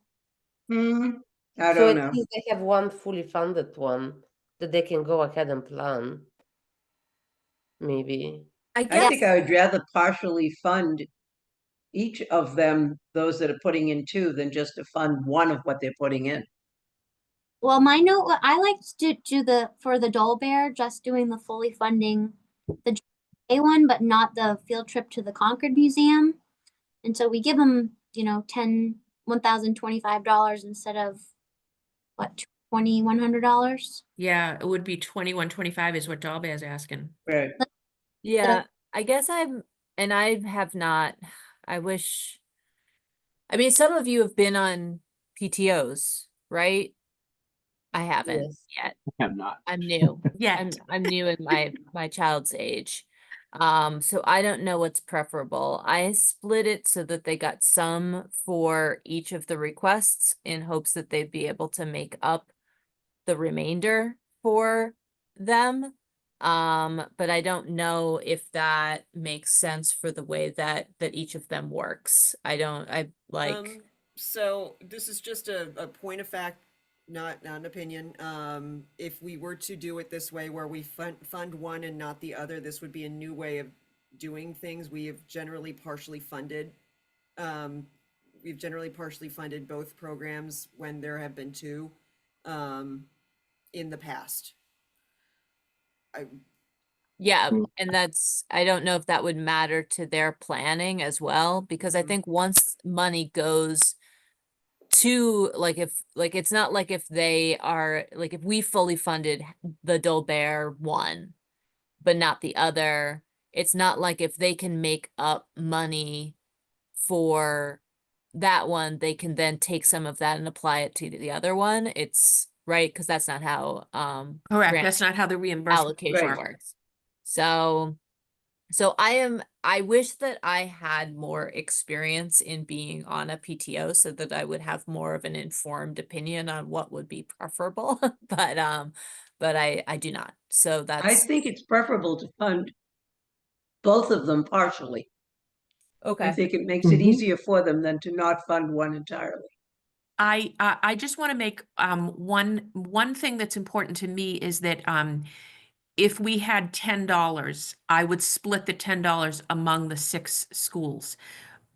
I So don't at know. least they have one fully funded one that they can go ahead and plan. Maybe. I I guess, think I would rather partially fund each of them, those that are putting in 2, than just to fund one of what they're putting in. Well, my note, I liked to do for the Doll Bear, just doing the fully funding the A one, but not the field trip to the Concord Museum. And so we give them, $1,025 instead of what, $2,100? Yeah, it would be 2125 is what Doll Bear's asking. Right. yeah, I guess and I have not, I wish, I mean, some of you have been on PTOs, right? I haven't Yes. yet. I'm not. I'm new. Yet. I'm new in my child's age. So I don't know what's preferable. I split it so that they got some for each of the requests in hopes that they'd be able to make up the remainder for them. But I don't know if that makes sense for the way that each of them works. I like, So this is just a point of fact, not an opinion. If we were to do it this way, where we fund one and not the other, this would be a new way of doing things. We have generally partially funded we've generally partially funded both programs when there have been two, in the past. Yeah, Mm. and that's, I don't know if that would matter to their planning as well, because I Mhm. think once money goes to, like, if, like, it's not like if they are, like, if we fully funded the Dolbear one, but not the other, it's not like if they can make up money for that one, they can then take some of that and apply it to the other one. It's right, because that's not how Correct. grant That's not how the reimbursement allocation Right. works. So I wish that I had more experience in being on a PTO so that I would have more of an informed opinion on what would be preferable. But I do not. So I that's think it's preferable to fund both of them partially. I okay. think it makes it Mhm. easier for them than to not fund one entirely. I just want to make one thing that's important to me is that if we had $10, I would split the $10 among the 6 schools.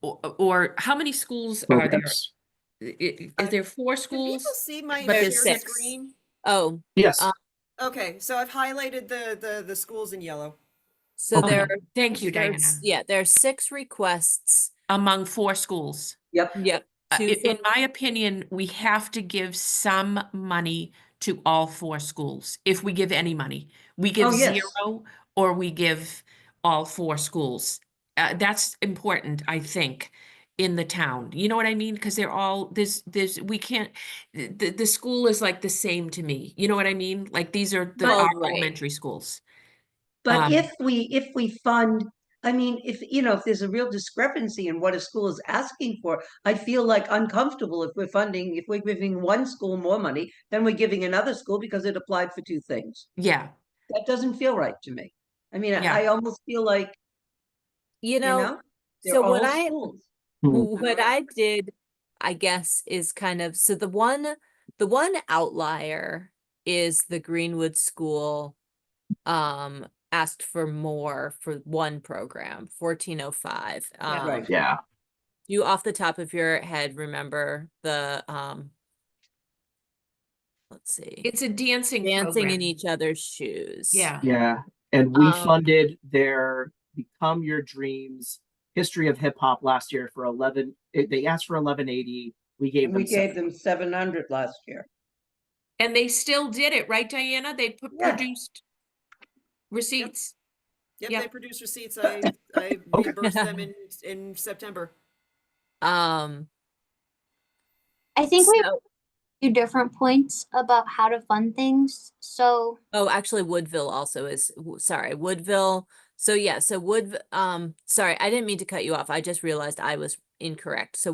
Or how many schools are there? Programs. Is there 4 Can people schools? see my But There's there's shared 6. 6. screen? Oh, Yes. Okay, so I've highlighted the schools in yellow. so Okay. Thank you, there's, Diana. yeah, there's 6 requests. Among 4 schools. Yep. Yep. Two In for, my opinion, we have to give some money to all 4 schools. If we give any money, we give Oh, yes. 0 or we give all 4 schools. That's important, I think, in the town. You know what I mean? Because they're all we can't. The school is like the same to me. You know what I mean? Like these are well, our right. elementary schools. But Um, if we fund, I mean, if, you know, if there's a real discrepancy in what a school is asking for, I feel like uncomfortable if we're giving one school more money than we're giving another school because it applied for two things. yeah, That doesn't feel right to me. I mean, yeah. I almost feel like, You you know, know, they're so all schools. what I did, I guess, is kind of, so the one outlier is the Greenwood School asked for more for one program, 1405. Yeah. Right. Yeah. You off the top of your head remember the let's see. It's a dancing Dancing in program. each other's shoes. Yeah. Yeah. And we Um, funded their Become Your Dreams History of Hip Hop last year for 11. They asked for 1180. We gave And them we gave 7. them 700 last year. And they still did it, right, Diana? They Yeah. produced receipts. Yep, Yep. they produce receipts. I Okay. reimbursed them in September. um, I think we have so, a few different points about how to fund things. So oh, actually Woodville also is, sorry, Woodville. So yeah, so sorry, I didn't mean to cut you off. I just realized I was incorrect. So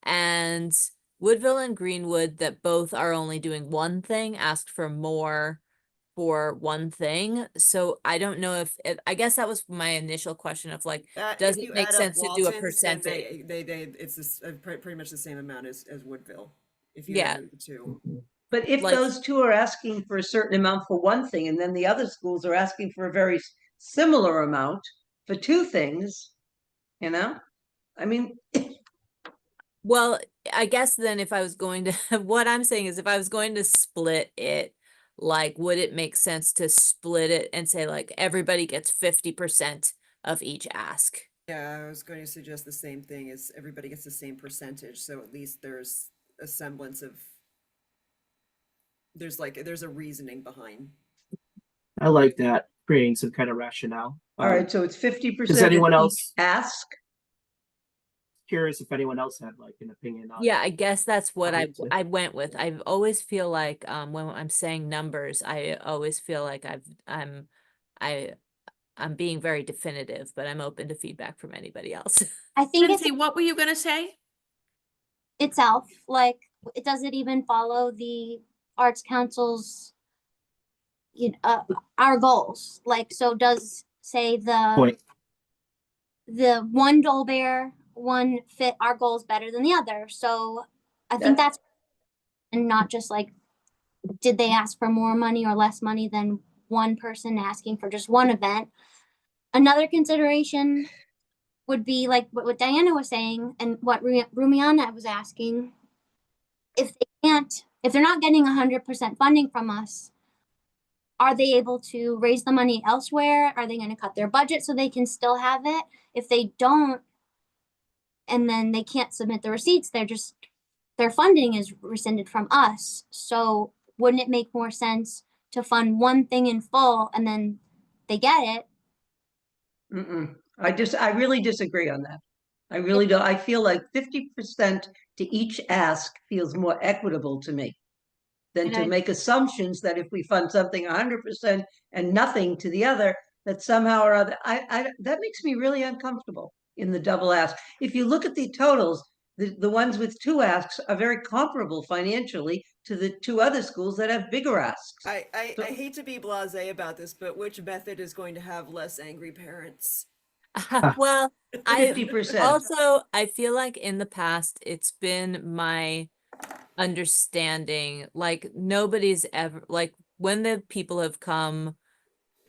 and Woodville and Greenwood, that both are only doing one thing, asked for more for one thing. So I don't know if I guess that was my initial question of like, does If it you make add up sense to do a Walton's, then percentage? it's pretty much the same amount as Woodville. If you Yeah, add the two. But if like, those two are asking for a certain amount for one thing, and then the other schools are asking for a very similar amount for two things, you know? I mean, well, I guess then if I was going to, what I'm saying is if I was going to split it, like, would it make sense to split it and say like everybody gets 50% of each ask? Yeah, I was going to suggest the same thing, is everybody gets the same percentage, so at least there's a semblance of, there's a reasoning behind. I like that, creating some kind of rationale. all right, so it's Does 50% anyone of each else ask. curious if anyone else had like an opinion on Yeah, I guess that's what how to- I went with. I always feel like when I'm saying numbers, I always feel like I'm being very definitive, but I'm open to feedback from anybody else. I think it's Lindsay, what were you gonna say? itself, like, does it even follow the Arts Council's, our goals? Like, so does say point. the one Dolbear one fit our goals better than the other? So I think that's, and not just like, did they ask for more money or less money than one person asking for just one event? Another consideration would be like what Diana was saying and what Rumiana was asking. If they're not getting 100% funding from us, are they able to raise the money elsewhere? Are they going to cut their budget so they can still have it? If they don't, and then they can't submit the receipts, their funding is rescinded from us. So wouldn't it make more sense to fund one thing in full and then they get it? I really disagree on that. I really do. I feel like 50% to each ask feels more equitable to me than And to I- make assumptions that if we fund something 100% and nothing to the other, that somehow or other, that makes me really uncomfortable in the double ask. If you look at the totals, the ones with two asks are very comparable financially to the two other schools that have bigger asks. I So- hate to be blasé about this, but which method is going to have less angry parents? Well, I 50%. also, I feel like in the past, it's been my understanding, like nobody's ever, like when the people have come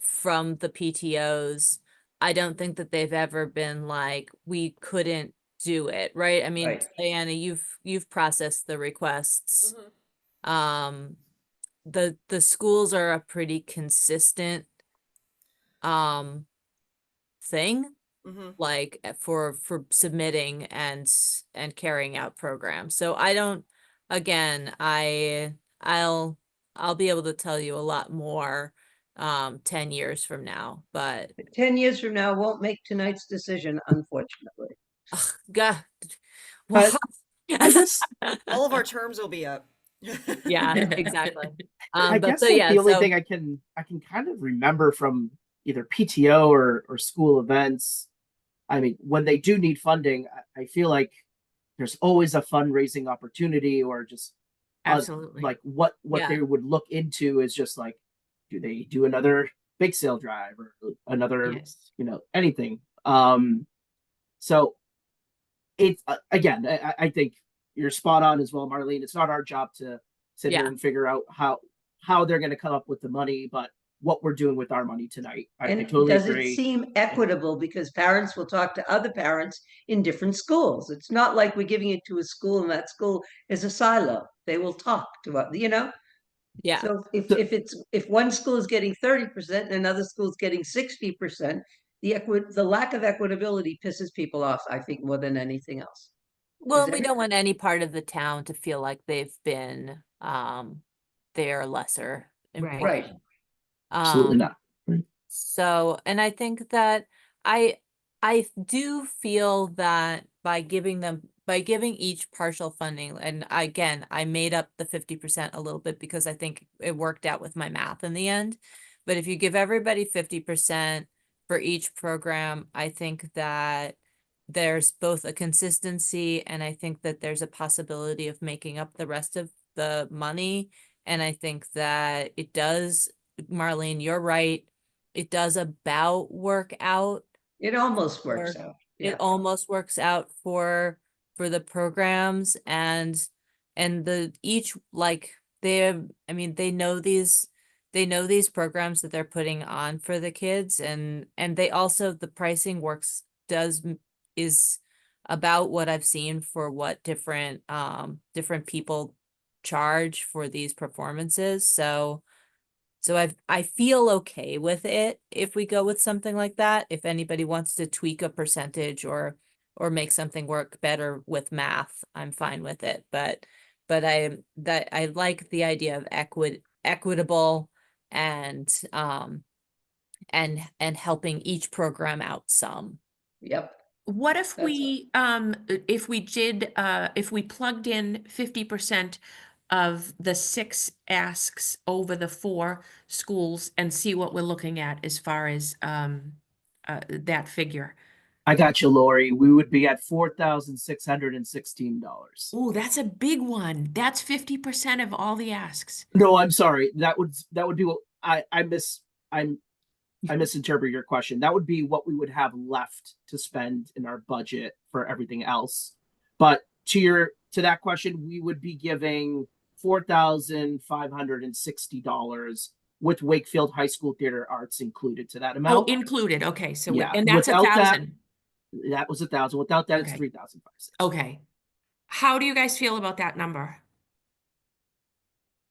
from the PTOs, I don't think that they've ever been like, we couldn't do it, right? I mean, Right. Diana, you've processed the requests. Mhm. The schools are a pretty consistent thing, Mhm. like for submitting and carrying out programs. So I don't, again, I'll be able to tell you a lot more 10 years from now, but 10 years from now won't make tonight's decision, unfortunately. God, Uh, I guess All of our terms will be up. yeah, exactly. I But guess so like yeah, the only so thing I can kind of remember from either PTO or school events. I mean, when they do need funding, I feel like there's always a fundraising opportunity or just Absolutely. like what Yeah. they would look into is just like, do they do another big sale drive or another, Yes. anything. So it's again, I think you're spot on as well, Marlene. It's not our job to sit here Yeah. and figure out how they're going to come up with the money, but what we're doing with our money tonight. I And totally does it agree. seem equitable because parents will talk to other parents in different schools? It's not like we're giving it to a school and that school is a silo. They will talk to. Yeah. So So- if one school is getting 30% and another school is getting 60%, the lack of equitability pisses people off, I think, more than anything else. Well, Is we every- don't want any part of the town to feel like they've been they're lesser Right. important. Absolutely Um, not. So, and I think that I I do feel that by giving each partial funding, and again, I made up the 50% a little bit because I think it worked out with my math in the end. But if you give everybody 50% for each program, I think that there's both a consistency and I think that there's a possibility of making up the rest of the money. And I think that it does, Marlene, you're right, it does about work out. It almost works Or out. It Yeah. almost works out for the programs and the each like they have, I mean, they know these programs that they're putting on for the kids and they also the pricing is about what I've seen for what different people charge for these performances. So I feel okay with it if we go with something like that. If anybody wants to tweak a percentage or make something work better with math, I'm fine with it. But I like the idea of equitable and and helping each program out some. Yep. What if That's if we plugged in 50% of the 6 asks over the 4 schools and see what we're looking at as far as that figure? I got you, Lori. We would be at $4,616. Oh, that's a big one. That's 50% of all the asks. No, I'm sorry. That would be what I misinterpreted your question. That would be what we would have left to spend in our budget for everything else. But to that question, we would be giving $4,560 with Wakefield High School Theater Arts included to that Oh, amount. included. Okay, so Yeah, and that's without that- 1,000. That was 1,000. Without that, it's Okay. 3,500. Okay. How do you guys feel about that number?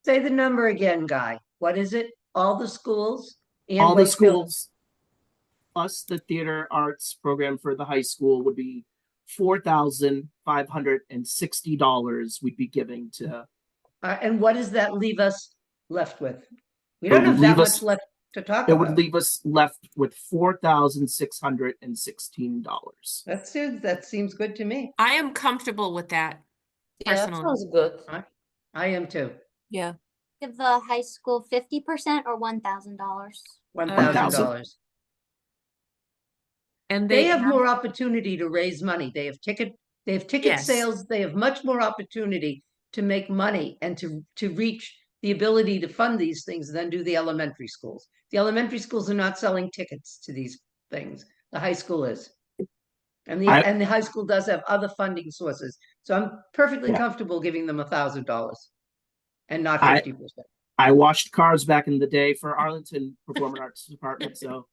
Say the number again, Guy. What is it? All the schools and All the Wakefield? schools plus the theater arts program for the high school would be $4,560 we'd be giving to. And what does that leave us left with? We It don't would have that leave much us- left to talk It would about. leave us left with $4,616. That seems good to me. I am comfortable with that. Yeah, that Personally. sounds good. I am too. Yeah. Give the high school 50% or $1,000. $1,000. And They have more opportunity to raise money. They have ticket Yes. sales. They have much more opportunity to make money and to reach the ability to fund these things than do the elementary schools. The elementary schools are not selling tickets to these things. The high school is. And the high school does have other funding sources. So I'm perfectly Yeah. comfortable giving them $1,000 and not I- 50%. I washed cars back in the day for Arlington Performing Arts Department, so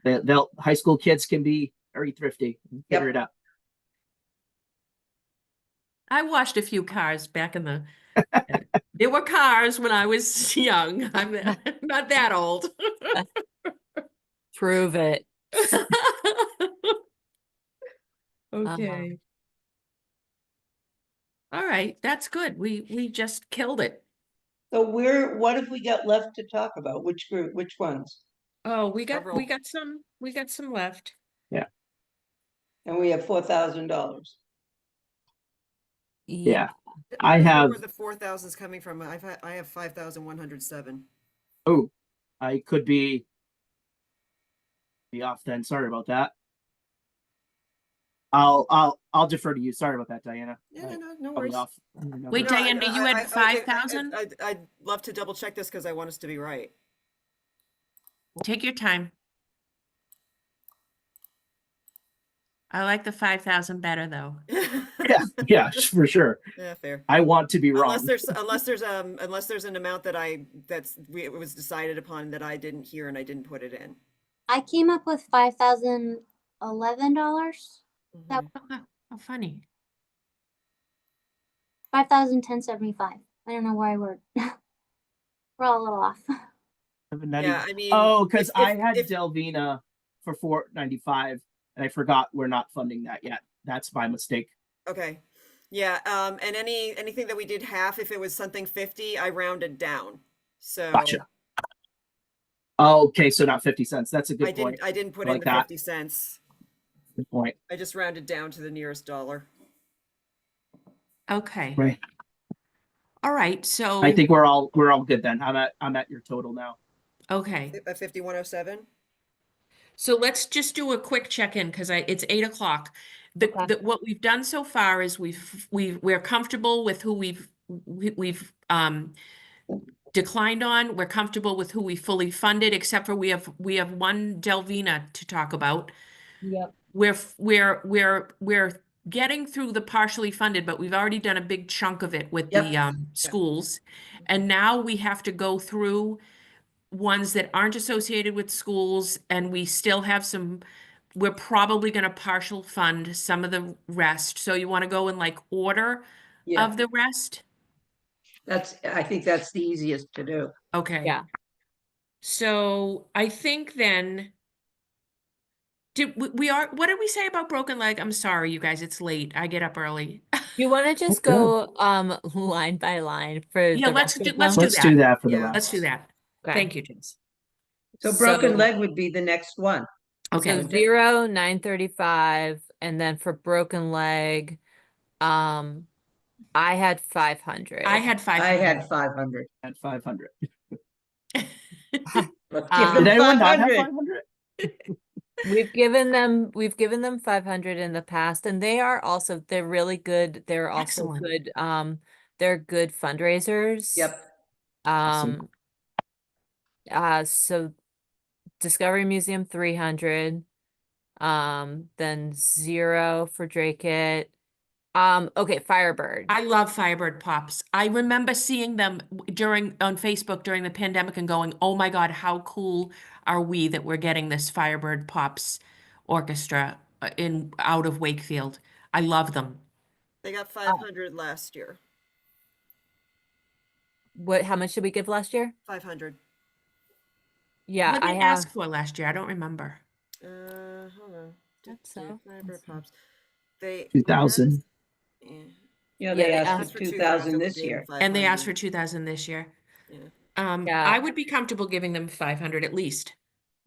they'll high school kids can be very thrifty and figure it out. I washed a few cars back in the. There were cars when I was young. I'm not that old. Prove it. Okay. All right, that's good. We just killed it. So what have we got left to talk about? Which group, which ones? Oh, we got Several. some left. And we have $4,000. Yeah. I I have- where the 4,000 is coming from. I have 5,107. Oh, I could be off then. Sorry about that. I'll defer to you. Sorry about that, Diana. Yeah, no Probably worries. off. Wait, Diana, you had 5,000? I'd love to double check this because I want us to be right. Take your time. I like the 5,000 better though. Yeah, for sure. Yeah, fair. I want to be wrong. Unless there's an amount it was decided upon that I didn't hear and I didn't put it in. I came up with $5,011. That How funny. 5,1075. I don't know where I were. We're all a little off. Yeah, I mean. Oh, because if- I if- had if- Delvina for 495, and I forgot we're not funding that yet. That's my mistake. Okay. Yeah, and anything that we did half, if it was something 50, I rounded down. So Gotcha. Okay, so not 50 cents. That's a good I point. didn't put I in like the that. 50 cents. Good point. I just rounded down to the nearest dollar. Okay. Right. All right, so. I think we're all good then. I'm at your total now. Okay, At 5107? so let's just do a quick check-in because it's 8 o'clock. Okay. What we've done so far is we're comfortable with who we've declined on. We're comfortable with who we fully funded, except for we have one Delvina to talk about. Yep. We're getting through the partially funded, but we've already done a big chunk of it with Yep. the schools. And now we have to go through ones that aren't associated with schools, and we still have we're probably gonna partial fund some of the rest. So you want to go in like order Yeah, of the rest? I think that's the easiest to do. Okay. Yeah. So I think then. What did we say about broken leg? I'm sorry, you guys, it's late. I get up early. You want to just Okay. go line by line for Yeah, the let's rest do- of let's them? Let's do that for the Yeah. rest. Let's do that. Okay. Thank you, James. So broken So- leg would be the next one. Okay. So 0, 935, and then for broken leg, I had 500. I had 500. I had 500. At 500. Let's Um, give them Did anyone not have 500. 500? We've given them 500 in the past, and they're really good. They're also Excellent. good. They're good fundraisers. Yep. Awesome. So Discovery Museum 300, then 0 for Drake It. Okay, Firebird. I love Firebird Pops. I remember seeing them on Facebook during the pandemic and going, oh my God, how cool are we that we're getting this Firebird Pops orchestra out of Wakefield. I love them. They got 500 last year. How much did we give last year? 500. Yeah, What I did they ask have. for last year? I don't remember. Hold on. Hope so. Fiber Let's see. pops. They 2,000. Yeah. Yeah, they they asked asked for for 2,000 we this gave them year. And they asked for 500. 2,000 this year. Yeah. Yeah. I would be comfortable giving them 500 at least.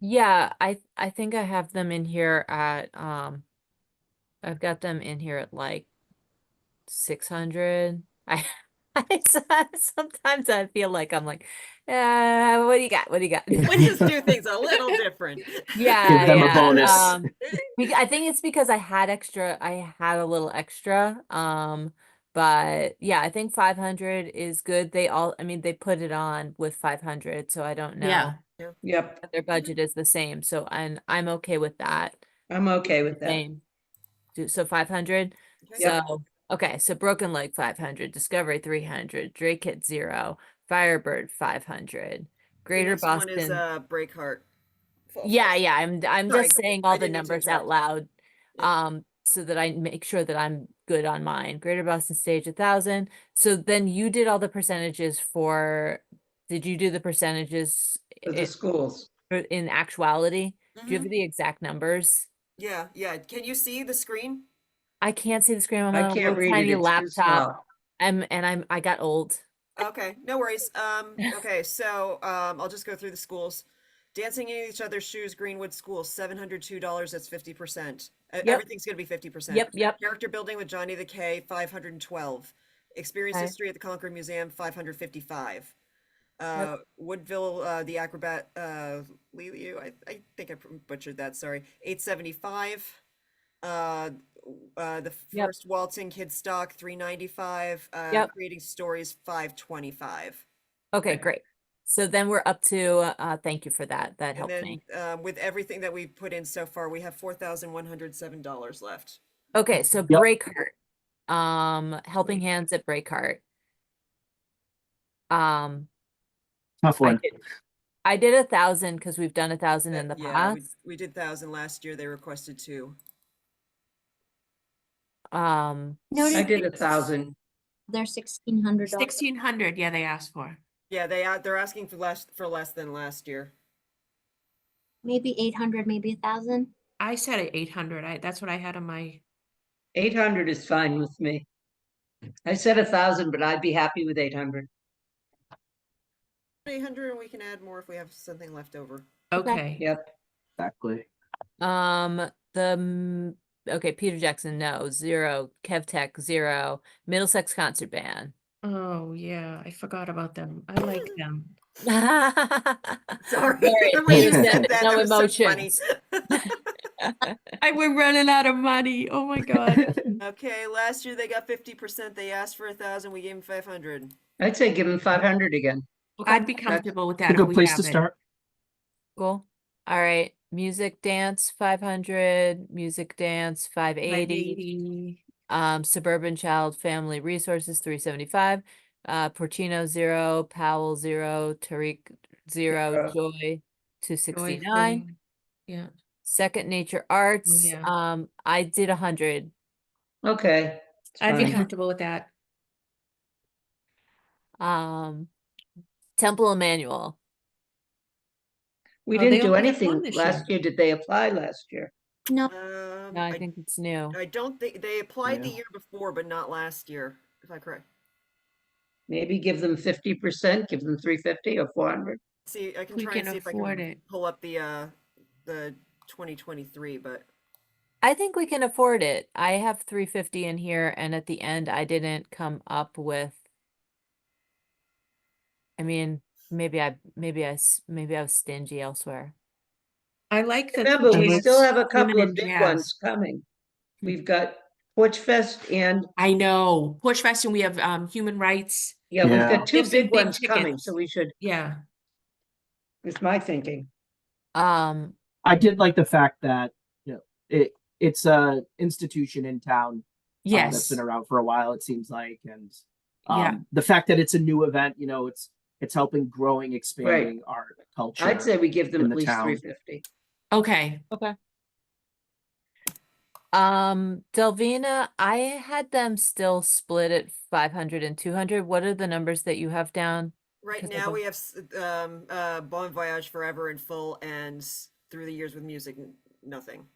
Yeah, I think I have them in here at I've got them in here at like 600. Sometimes I feel like I'm like, what do you got? What do you got? We just do things a little different. Yeah, Give them a yeah. bonus. I think it's because I had a little extra. But yeah, I think 500 is good. I mean, they put it on with 500, so I don't know Yeah. Yep, if their budget is the same. So I'm okay with that. I'm okay with that. Same. So 500. Okay. Yep. So okay, so Broken Leg 500, Discovery 300, Drake Kit 0, Firebird 500, The Greater next one is Boston. Breakheart. Yeah, yeah, I'm Sorry, just saying I all the didn't mean to numbers out interrupt. loud, Yeah. so that I make sure that I'm good on mine. Greater Boston Stage 1,000. So then you did all the percentages did you do the percentages For the schools. in actuality? Do you have Mhm. the exact numbers? Yeah, yeah. Can you see the screen? I can't see the screen on I my can't little read it, tiny it's too laptop. small. I got old. Okay, no worries. Okay, so I'll just go through the schools. Dancing in Each Other's Shoes, Greenwood School, $702. That's 50%. Yep. Everything's gonna be 50%. Yep. Character Building with Johnny the K, 512. Experience Okay. History at the Concord Museum, 555. Yep. Woodville, the Acrobat, Liliu, I think I butchered that, sorry. 875. The Yep. first Walton Kid Stock, 395. Yep. Creating Stories, 525. Okay, great. So then we're up to, thank you for that. That And helped then me. with everything that we've put in so far, we have $4,107 left. Okay, so Yep. Breakheart, Helping Hands at Breakheart. Tough one. I did 1,000 because we've done 1,000 in the Yeah, past. we did 1,000 last year. They requested 2. Noted I did 1,000. they're $1,600. 1,600, yeah, they asked for. Yeah, they're asking for less than last year. Maybe 800, maybe 1,000. I said at 800. That's what I had on my. 800 is fine with me. I said 1,000, but I'd be happy with 800. 800, and we can add more if we have something left over. Okay. Yep. Exactly. Okay, Peter Jackson, no, 0, KevTech, 0, Middlesex Concert Band. Oh, yeah, I forgot about them. I like them. Sorry, Very- the way you Peter said said that, no that was so funny. emotions. We're running out of money. Oh my God. Okay, last year they got 50%. They asked for 1,000. We gave them 500. I'd say give them 500 again. I'd be comfortable with It's that a if good we place have to it. start. Cool. All right. Music Dance 500, Music Dance 580, 580. Suburban Child Family Resources 375, Portino 0, Powell 0, Tariq 0, Zero. Joy Joy 269, 3. Yeah. Second Nature Arts. yeah. I did 100. Okay. it's I'd be fine. comfortable with that. Temple Emmanuel. We Oh, they didn't do only have one anything this last year. Did they apply last year? No, No, I think it's new. I don't think they applied the Yeah. year before, but not last year. Is that correct? Maybe give them 50%, give them 350 or 400. See, I can We try can and see if I afford can it. pull up the 2023, but I think we can afford it. I have 350 in here, and at the end, I didn't come up with. I mean, maybe I was stingy elsewhere. I like the Remember, we still have a women couple of in big jazz. ones coming. We've got Porch Fest and, I know. Porch Fest, and we have human rights. yeah, we've Yeah. got We two have some big big ones coming, tickets. so we should, Yeah. it's my thinking. I did like the fact that it's a institution in town that's Yes. been around for a while. It seems like, and Yeah. the fact that it's a new event, it's helping growing, expanding our culture. I'd say we give them in at the least town. 350. Okay. Okay. Delvina, I had them still split at 500 and 200. What are the numbers that you have down? Right 'Cause I now don't- we have Bon Voyage Forever in full and Through the Years with Music, nothing.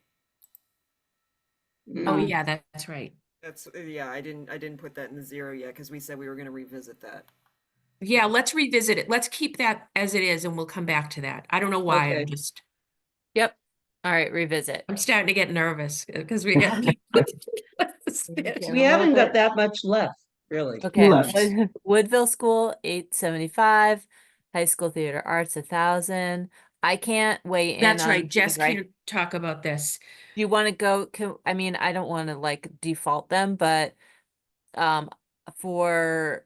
Oh, Mm. yeah, that's right. That's yeah, I didn't put that in the zero yet because we said we were going to revisit that. Yeah, let's revisit it. Let's keep that as it is and we'll come back to that. I don't know why, Okay. Yep. All right, revisit. I'm starting to get nervous because we get. Okay, We well, haven't got but- that much left, really. Okay, left? Woodville School, 875, High School Theater Arts, 1,000. I can't weigh in That's on right. Jess right. can't talk about this. Do you want to go, I mean, I don't want to like default them, but for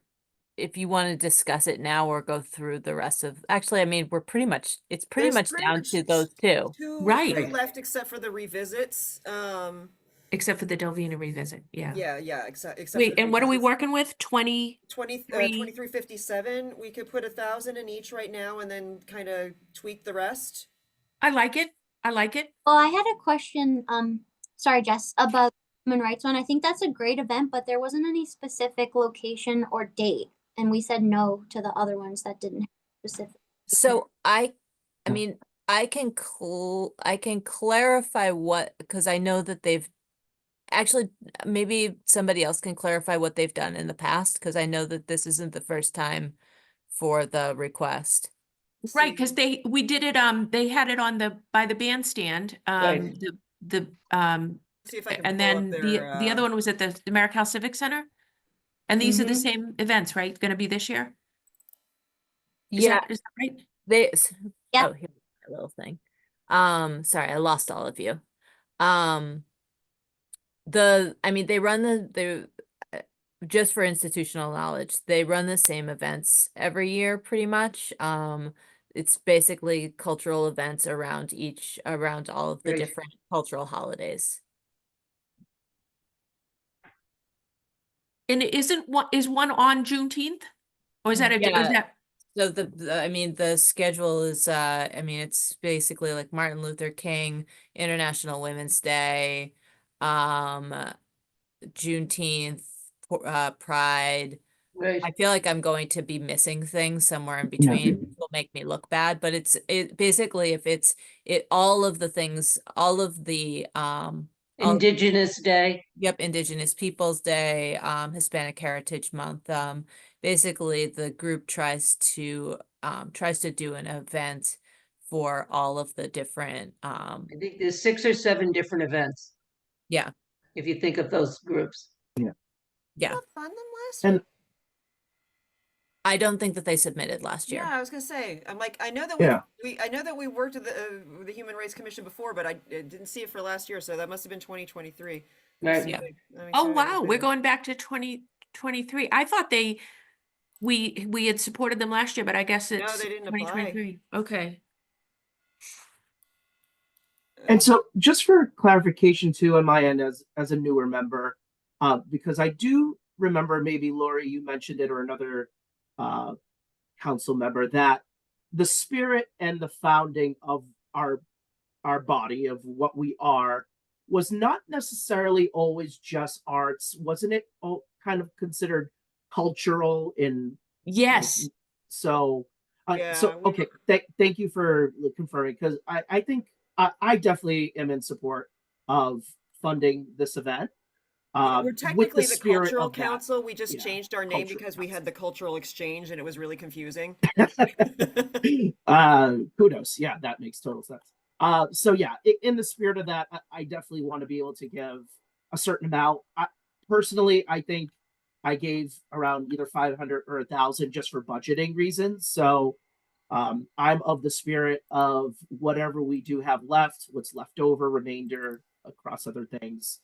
if you want to discuss it now or go through the rest of, actually, I mean, it's pretty There's much down to those two. two Right. left except for the revisits. Except for the Delvina revisit, yeah. Yeah, except for Wait, the and what are we revisits. working with? 20? 2357. We could put 1,000 in each right now and then kind of tweak the rest. I like it. I like it. Well, I had a question, sorry, Jess, about human rights one. I think that's a great event, but there wasn't any specific location or date. And we said no to the other ones that didn't have specific. So I mean, I can clarify because I know that they've actually, maybe somebody else can clarify what they've done in the past, because I know that this isn't the first time for the request. Right, because we did it, they had it on by the bandstand, Right. See if I can and pull up then their, the other one was at the Americal Civic Center. And these are the Mhm. same events, right? Gonna be this year? Yeah, Is that right? Yeah. oh, here's my little thing. Sorry, I lost all of you. I mean, they run just for institutional knowledge, they run the same events every year pretty much. It's basically cultural events around all of the Right. different cultural holidays. And is one on Juneteenth? Or is that is Yeah. that, So I mean, the schedule is, I mean, it's basically like Martin Luther King, International Women's Day, Juneteenth, Pride. Right. I feel like I'm going to be missing things somewhere in between, which will make me look bad, but it basically, if it's all of the things, all of the Indigenous Day. yep, Indigenous Peoples Day, Hispanic Heritage Month. Basically the group tries to do an event for all of the different I think there's 6 or 7 different events, yeah, if you think of those groups. yeah. not fund them last And year? I don't think that they submitted last year. Yeah, I was gonna say. I'm like, I know that Yeah. I know that we worked with the Human Rights Commission before, but I didn't see it for last year, so that must have been 2023. Right. Yeah. oh, wow, we're going back to 2023. I thought we had supported them last year, but I guess No, it's they didn't apply. 2023. Okay. And so, just for clarification too, on my end, as a newer member, because I do remember maybe Lori, you mentioned it, or another council member, that the spirit and the founding of our body of what we are was not necessarily always just arts, wasn't it? Kind of considered cultural in Yes. so. Yeah, So we okay, thank you for confirming, because I think I definitely am in support of funding this event. Yeah, we're With technically the spirit Cultural of that. Council. We just Yeah, changed our name Cultural because we had the Cultural Exchange and it was really confusing. Kudos, yeah, that makes total sense. So yeah, in the spirit of that, I definitely want to be able to give a certain amount. Personally, I think I gave around either 500 or 1,000 just for budgeting reasons. So I'm of the spirit of whatever we do have left, what's left over, remainder across other things.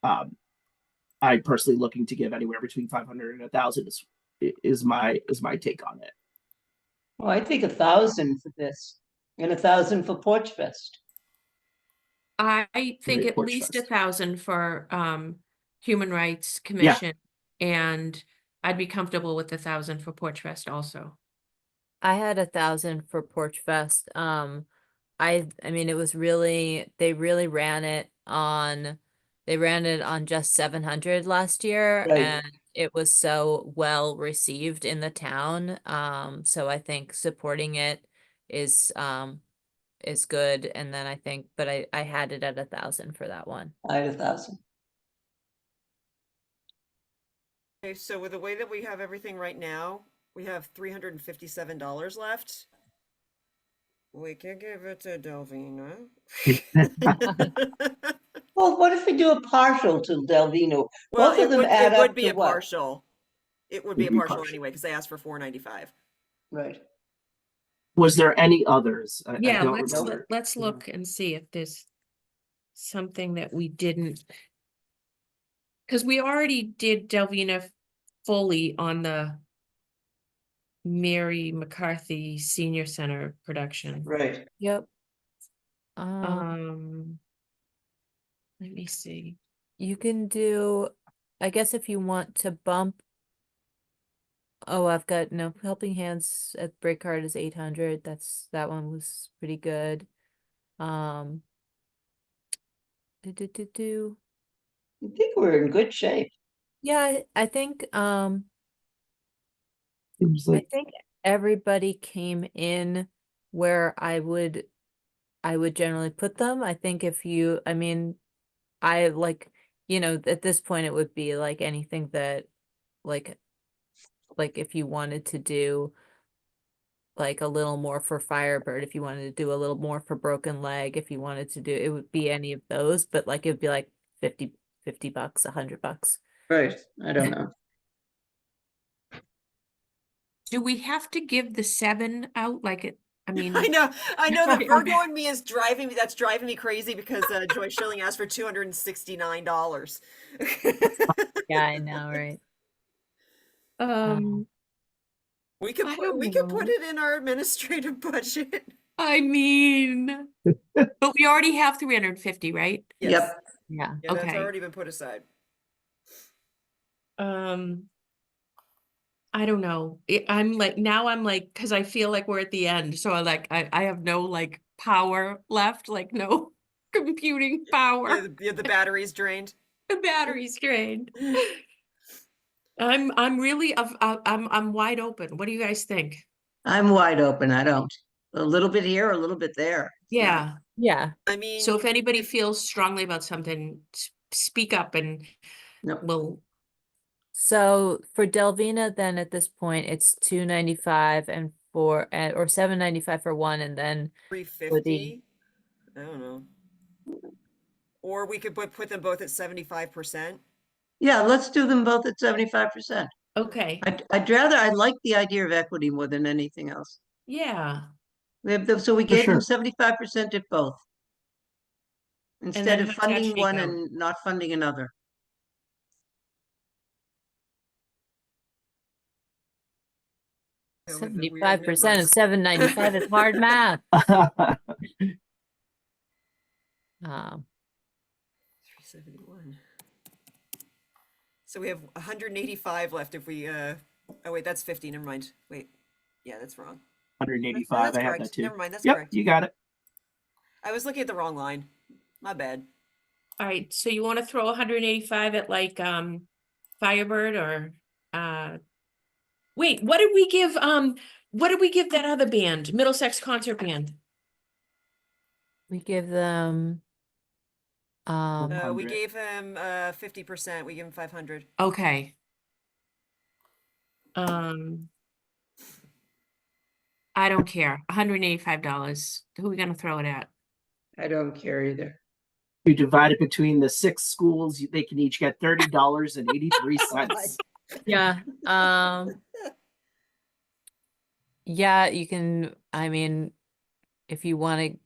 I personally looking to give anywhere between 500 and 1,000 is my take on it. Well, I think 1,000 for this and 1,000 for Porch Fest. I think Great at Porch least Fest. 1,000 for Human Rights Commission. And I'd be comfortable with 1,000 for Porch Fest also. I had 1,000 for Porch Fest. I mean, it was really, they really ran it on they ran it on just 700 last year, Right. and it was so well received in the town. So I think supporting it is good. And then I think, but I had it at 1,000 for that one. I had 1,000. Okay, so with the way that we have everything right now, we have $357 left. We can give it to Delvina. Well, what if we do a partial to Delvino? Well, Both of them add it up would be to a what? partial. It would be a It'd be partial partial. anyway, because they asked for 495. Right. Was there any others? I Yeah, don't let's remember. let's look and see if there's something that we didn't. Because we already did Delvina fully on the Mary McCarthy Senior Center production. Right. Yep. Let me see. You can do, I guess if you want to bump. Oh, I've got no Helping Hands at Break Card is 800. That one was pretty good. Do. I think we're in good shape. Yeah, I think Seems I like think everybody came in where I would generally put them. I think if you, I mean, I like, at this point it would be like anything that like if you wanted to do like a little more for Firebird, if you wanted to do a little more for Broken Leg, if you wanted to do, it would be any of those, but like it would be like 50 bucks, $100. Right. I don't know. Do we have to give the 7 out like it? I mean, I know the Right, Virgo okay. in me is driving me. That's driving me crazy because Joy Schilling asked for $269. Yeah, I know, right? um, We could I put don't we could put know. it in our administrative budget. I mean, but we already have 350, right? Yes. Yep. Yeah. Yeah, that's Okay. already been put aside. I don't know. I'm like now I'm like because I feel like we're at the end, so I have no like power left, like no computing power. The battery's drained. The battery's drained. I'm really I'm wide open. What do you guys think? I'm wide open. I don't. A little bit here, a little bit there. Yeah. Yeah. I mean, So if anybody feels strongly about something, speak up and No. we'll. So for Delvina, then at this point it's 295 and or 795 for one, and then for the 350. I don't know. Or we could put them both at 75%. Yeah, let's do them both at 75%. Okay. I'd like the idea of equity more than anything else. Yeah. So we For gave them sure. 75% at both. Instead then of how's that funding shake one out? and not funding another. With the weird 75% of numbers. 795 is hard math. 371. So we have 185 left if we oh wait, that's 50. Never mind. Wait. Yeah, that's wrong. 185. That's I have correct. that too. Never mind, that's Yep, correct. you got it. I was looking at the wrong line. My bad. All right, so you want to throw 185 at like Firebird or wait, what did we give that other band, Middlesex Concert Band? We give them We 100. gave him 50%. We give him 500. Okay. I don't care. $185. Who are we gonna throw it at? I don't care either. You divide it between the 6 schools, they can each get $30.83. yeah. Yeah, you can, I mean, if you want to,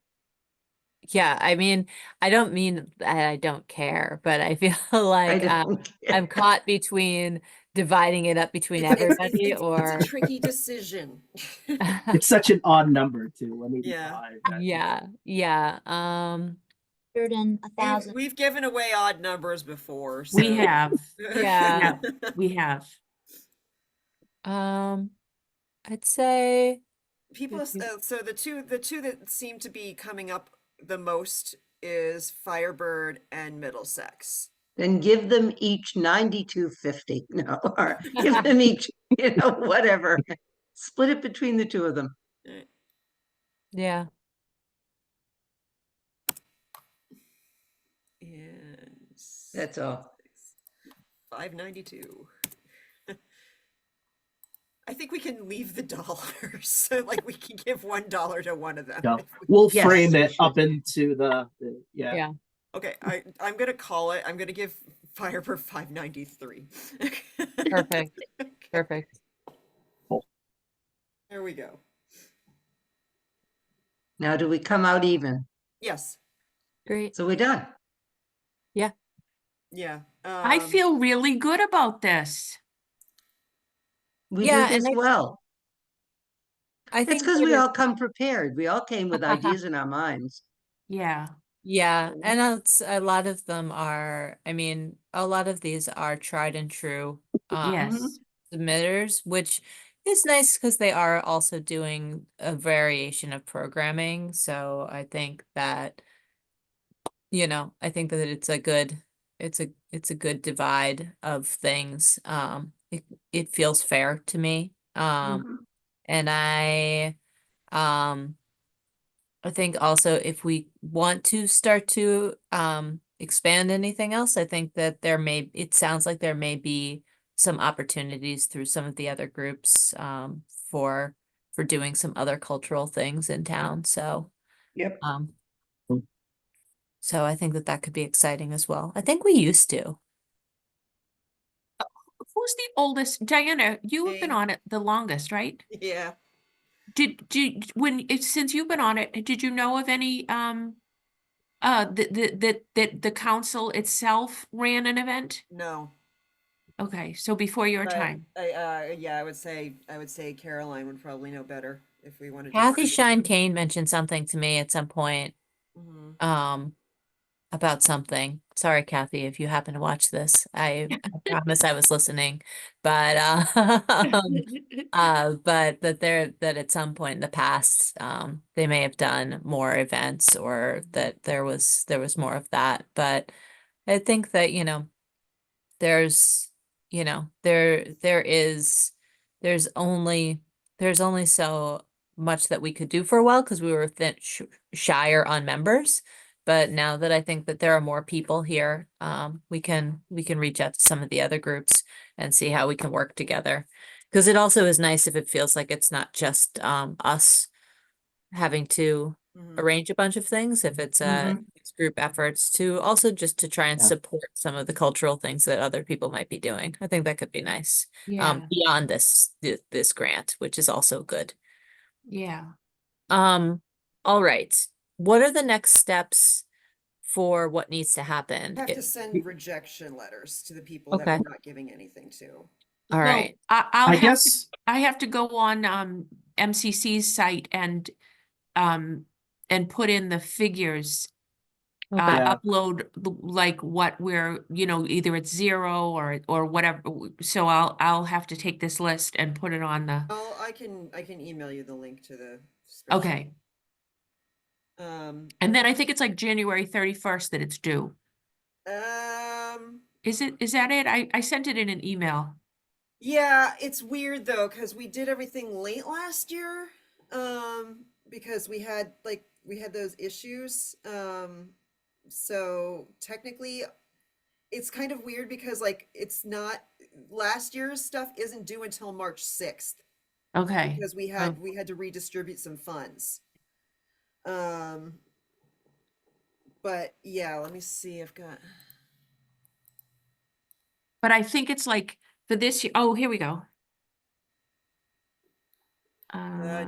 yeah, I mean, I don't mean that I don't care, but I feel I like don't care. I'm caught between dividing it up between everybody It's or a tricky decision. It's such an odd number too. 185. yeah. 100 and 1,000. We've given away odd numbers before. So. We have. Yeah. We have. I'd say People, so the two that seem to be coming up the most is Firebird and Middlesex. Then give them each 92.50. No, or give them each, whatever. Split it between the two of them. Alright. Yeah. And That's all. 592. I think we can leave the dollars, so like we can give $1 to one of them. Yeah. if we- We'll Yes, frame we it up should. into yeah. Yeah. Okay, I'm gonna call it. I'm gonna give Firebird 593. Perfect. Perfect. There we go. Now, do we come out even? Yes. Great. So we're done. Yeah. I feel really good about this. We Yeah, do this and well. I It's think because that we all come prepared. We all came with ideas in our minds. Yeah. Yeah, and it's a lot of them are, I mean, a lot of these are tried and true Yes. submitters, which is nice because they are also doing a variation of programming. So I think that, I think that it's a good divide of things. It feels fair to me. Mhm. And um I think also if we want to start to expand anything else, I think that it sounds like there may be some opportunities through some of the other groups for doing some other cultural things in town. So Yep. um so I think that that could be exciting as well. I think we used to. Who's the oldest? Diana, you have been Me. on it the longest, right? Yeah. Since you've been on it, did you know of any the council itself ran an event? No. Okay, so before your But time. yeah, I would say Caroline would probably know better if we wanted to. Kathy Shine Kane mentioned something to me at some point Mhm. about something. Sorry, Kathy, if you happen to watch this. I promise I was listening. But but that at some point in the past, they may have done more events or that there was more of that. But I think that, there's, there's only so much that we could do for a while because we were shyer on members. But now that I think that there are more people here, we can reach out to some of the other groups and see how we can work together. Because it also is nice if it feels like it's not just us having to Mhm. arrange a bunch of things, if it's group efforts to also just to try and Yeah. support some of the cultural things that other people might be doing. I think that could be nice. Yeah, Beyond this grant, which is also good. yeah. All right. What are the next steps for what needs to happen? Have to send rejection letters to the people that Okay. we're not giving anything to. All Well, right. I'll I have guess I have to go on MCC's site um and put in the figures, Okay. Yeah. upload like what we're, either it's 0 or whatever. So I'll have to take this list and put it on the, Oh, I can email you the link to the spreadsheet. okay. Um, And then I think it's like January 31st that it's due. Is that it? I sent it in an email. yeah, it's weird though, because we did everything late last year. Because we had those issues. So technically it's kind of weird because it's not last year's stuff isn't due until March 6th Okay. because we had to redistribute some funds. But yeah, let me see. I've got But I think it's like for this year. Oh, here we go.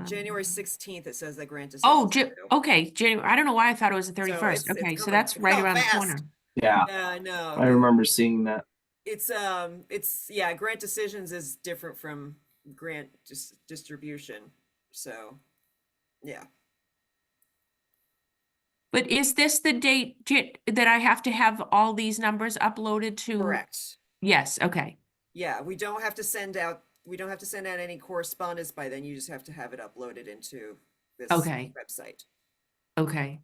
January 16th. It says that grant is. Oh, okay. January. I don't know why I thought it was the So 31st. it's Okay, so coming- that's it's right coming around the fast. corner. Yeah. Yeah, no. I remember seeing that. It's grant decisions is different from grant distribution. So yeah. But is this the date that I have to have all these numbers uploaded to? Correct. Yes, okay. Yeah, we don't have to send out any correspondence by then. You just have to have it uploaded into this Okay. website. Okay.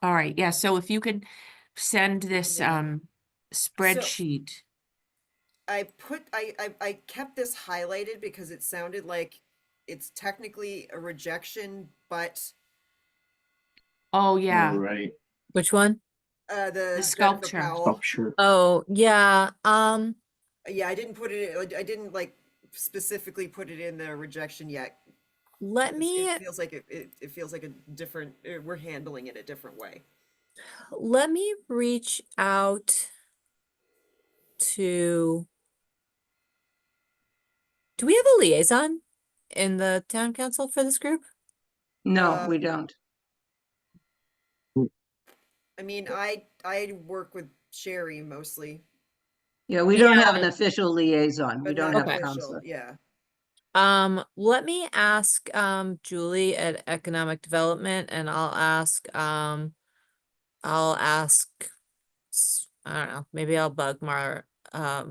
All right, yeah, so if you could send this Yeah. spreadsheet. I kept this highlighted because it sounded like it's technically a rejection, but Oh, yeah, Right. Which one? the the Jennifer sculpture. Oh, Powell. sure. Oh, yeah. Yeah, I didn't put it. I didn't like specifically put it in the rejection yet. Let 'Cause me It feels like it feels like a different. We're handling it a different way. reach out to, do we have a liaison in the town council for this group? No, we Um, don't. I mean, I work with Sherry mostly, Yeah, we don't have an Yeah. official liaison. We but don't not have a Okay. official. counselor. Yeah. Let me ask Julie at Economic Development, and I'll ask I don't know, maybe I'll bug uh,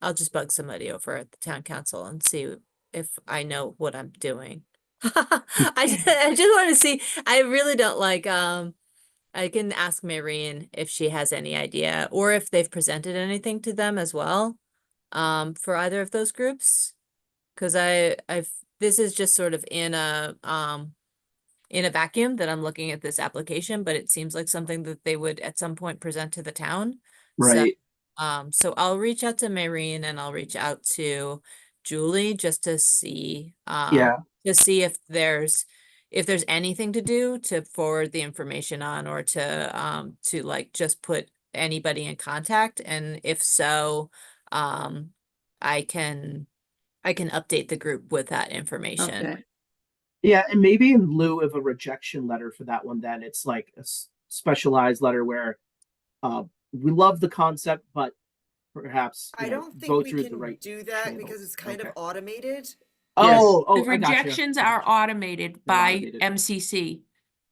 I'll just bug somebody over at the town council and see if I know what I'm doing. I just want to see. I really don't like I can ask Maureen if she has any idea or if they've presented anything to them as well for either of those groups. Because I've this is just sort of in a vacuum that I'm looking at this application, but it seems like something that they would at some point present to the town. So Right. so I'll reach out to Maureen and I'll reach out to Julie just Yeah. to see if there's anything to do to forward the information on or to like just put anybody in contact. And if so, I can update the group with that information. Okay. Yeah, and maybe in lieu of a rejection letter for that one, then it's like a specialized letter where uh, we love the concept, but perhaps I don't think go we through the can right do that because channels. it's kind Okay. of automated. Oh, The I gotcha. rejections are automated They're by automated. MCC.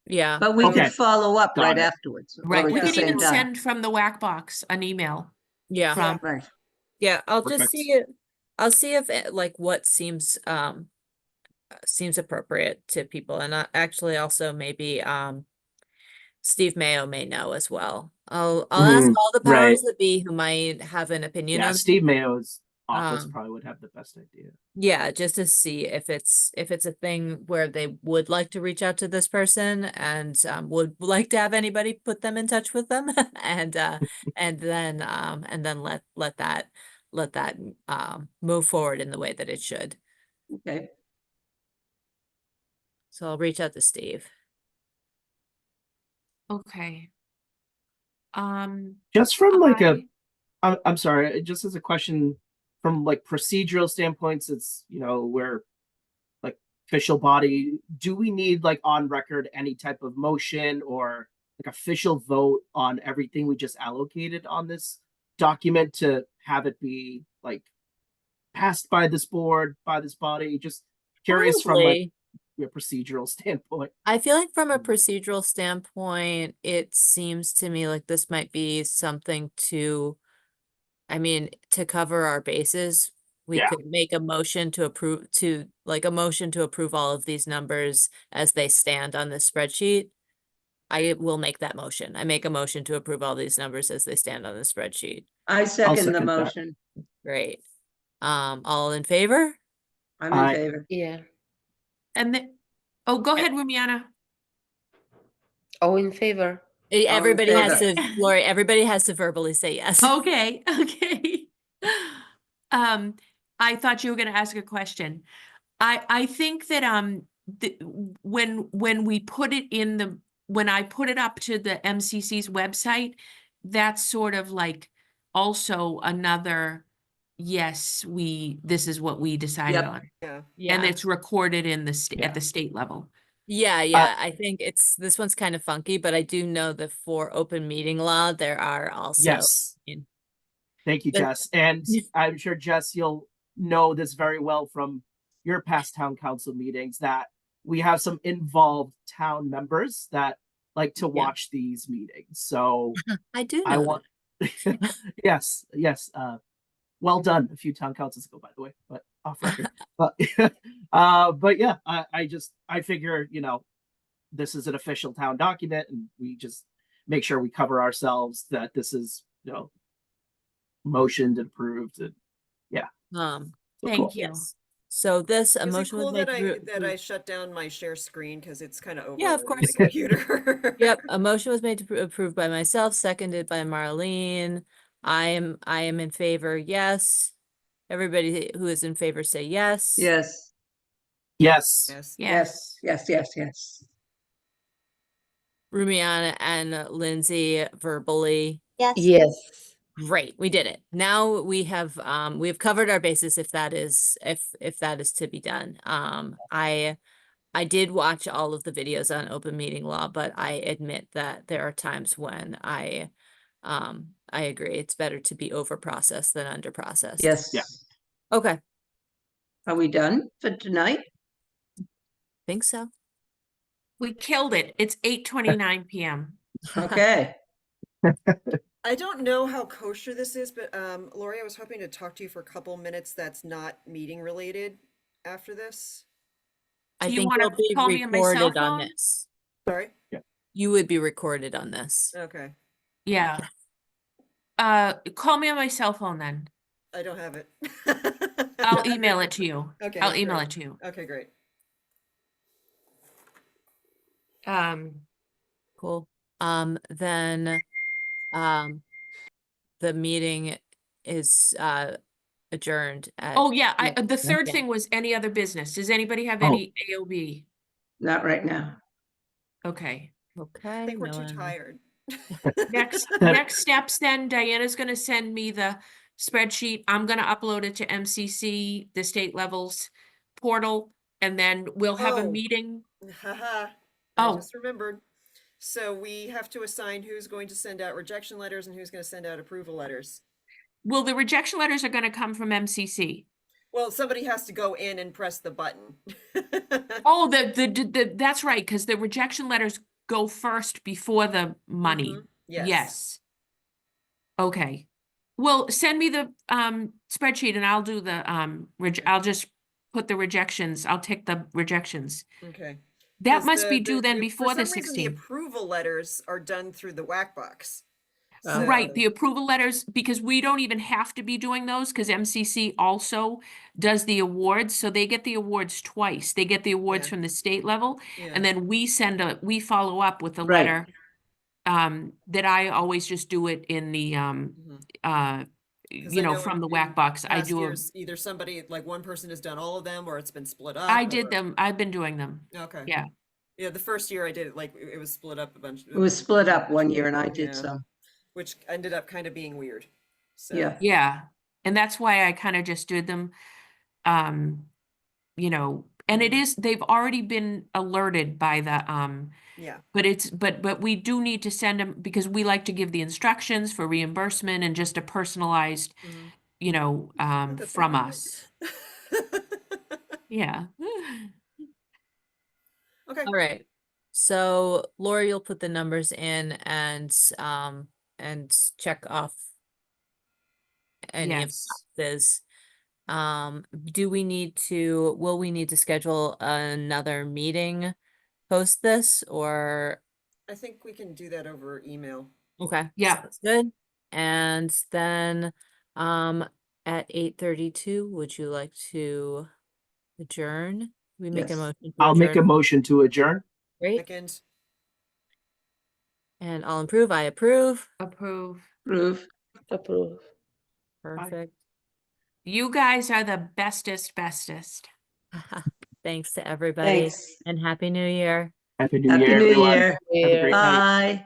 Yeah. But we Okay. could follow up Got right it. afterwards. or Right, at we the could same even time. send from the whack box an email Yeah. from, Right. Yeah, I'll just Perfect. see it. I'll see if like what seems appropriate to people, and actually also maybe Steve Mayo may know as well. I'll ask all the right. powers that be who might have an opinion Yeah, on Steve Mayo's office Um, probably would have the best idea. yeah, just to see if it's a thing where they would like to reach out to this person and would like to have anybody put them in touch with them and then let that move forward in the way that it should. Okay. So I'll reach out to Steve. okay. Just from like I- I'm sorry, just as a question from like procedural standpoints, it's we're like official body. Do we need like on record any type of motion or like official vote on everything we just allocated on this document to have it be like passed by this board, by this body? Just curious from like Probably. a procedural standpoint. I feel like from a procedural standpoint, it seems to me like this might be something to cover our bases. We Yeah. could make a motion to approve all of these numbers as they stand on this spreadsheet. I will make that motion. I make a motion to approve all these numbers as they stand on the spreadsheet. I second the second that. motion. Great. All in favor? I'm in favor. Yeah. And then, oh, go ahead, Rumiana. All in favor. Everybody has favor. to, Lori, everybody has to verbally say yes. Okay, okay. I thought you were gonna ask a question. I think that when we put it in when I put it up to the MCC's website, that's sort of like also another, yes, this is what we decided Yep. on. Yeah. Yeah. And it's recorded in Yeah. at the state level. Yeah. I think this one's kind of funky, but I do know that for open meeting law, there are also. Yes. Thank you, But- Jess. And I'm sure, Jess, you'll know this very well from your past town council meetings that we have some involved town members that like to watch these meetings. So I do I know want, yes. Well done a few town councils ago, by the way, but off record. But yeah, I figure, this is an official town document, and we just make sure we cover ourselves that this is, motioned and approved. And Um, so Thank cool. you. yes. So this, a Is it motion was cool made that to that I shut down my share screen because it's kind of Yeah, of overloading course. the computer? Yep, a motion was made to approve by myself, seconded by Marlene. I am in favor, yes. Everybody who is in favor say yes. Yes, Yes. Yes. Yes. yes. Rumiana and Lindsay verbally. Yes. Yes. Great, we did it. Now we've covered our bases if that is that is to be done. I did watch all of the videos on open meeting law, but I admit that there are times when I agree it's better to be over processed than under processed. Yes. Yeah. Okay, Are we done for tonight? think so. We killed it. It's 8:29 p.m. Okay. I don't know how kosher this is, but Lori, I was hoping to talk to you for a couple minutes that's not meeting related after this. I Do you think wanna you'll be call me on my cell recorded on phone? this. Sorry? You would be recorded on this. Okay. Yeah. Call me on my cell phone then. I don't have it. I'll email it to you. Okay, I'll email great. it to you. Okay, great. Cool. Then the meeting is adjourned at Oh, yeah, the third Yeah. thing was any other business. Does anybody have Oh. any AOB? Not right now. Okay. Okay. I think we're no too one- tired. Next steps then, Diana's gonna send me the spreadsheet. I'm gonna upload it to MCC, the state levels portal, and then we'll have a Oh. meeting. Haha, I Oh. just remembered. So we have to assign who's going to send out rejection letters and who's going to send out approval letters. Well, the rejection letters are gonna come from MCC. Well, somebody has to go in and press the button. Oh, that's right, because the rejection letters go first before the money. Mhm, yes. Yes. Okay. Well, send me the spreadsheet and I'll do the I'll just put the rejections. I'll take the rejections. Okay. That 'Cause must be due then for before the some reason, the 16th. approval letters are done through the whack box. Right, the So- approval letters, because we don't even have to be doing those, because MCC also does the awards, so they get the awards twice. They get the awards Yeah. from the state level, Yeah. and then we follow up with a Right. letter. That I always just do it in the Mhm. 'Cause you I know, know from in- the in whack box. I past do years, either somebody, like one person has done all of them, or it's been split up. I did or- them. I've been doing them. Okay. Yeah. Yeah, the first year I did it, like it was split up a bunch. It was split up one year and I Yeah. did some. Which ended up kind of being weird. So Yeah. Yeah. And that's why I kind of just did them. You know, and it Mhm. is, they've already been alerted by the yeah. but we do need to send them because we like to give the instructions for reimbursement and just a personalized, Mhm. you know, Not that they from need it. us. Yeah. Okay. All right. So Lori will put the numbers in and check off any of Yes. this. Will we need to schedule another meeting post this or I think we can do that over email. okay, Yeah. sounds good. And then at 8:32, would you like to adjourn? We make a Yes. motion to I'll make a adjourn. motion to adjourn. Great. Second. And I'll approve. I approve. Approve. Approve. Approve. Perfect. You guys are the bestest. Thanks to everybody Thanks. and Happy New Year. Happy New Happy Year, New everyone. Year. Have a great night. Bye.